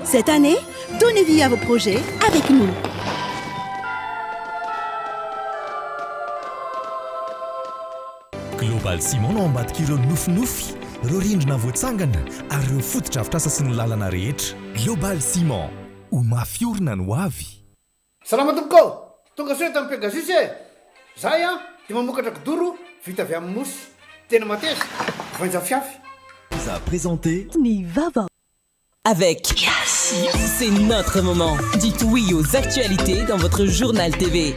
Cette année, donnez vie à vos projets avec nous.
Global Ciment no ambadika ireo nofinofy, ireo rindrina voatsangana ary ireo fotodrafitrasa sy ny lalana rehetra. Global Ciment, ho mafiorina no avy.
Salama tompoko, tonga soa tamin'ny Pegasus e. Zahay dia mamokatra kidoro vita avy amin'ny mosy. Tena mateza, vainja fiafy.
Ça a présenté
Ny Vava.
Avec Yes, c'est notre moment. Dites oui aux actualités dans votre journal TV.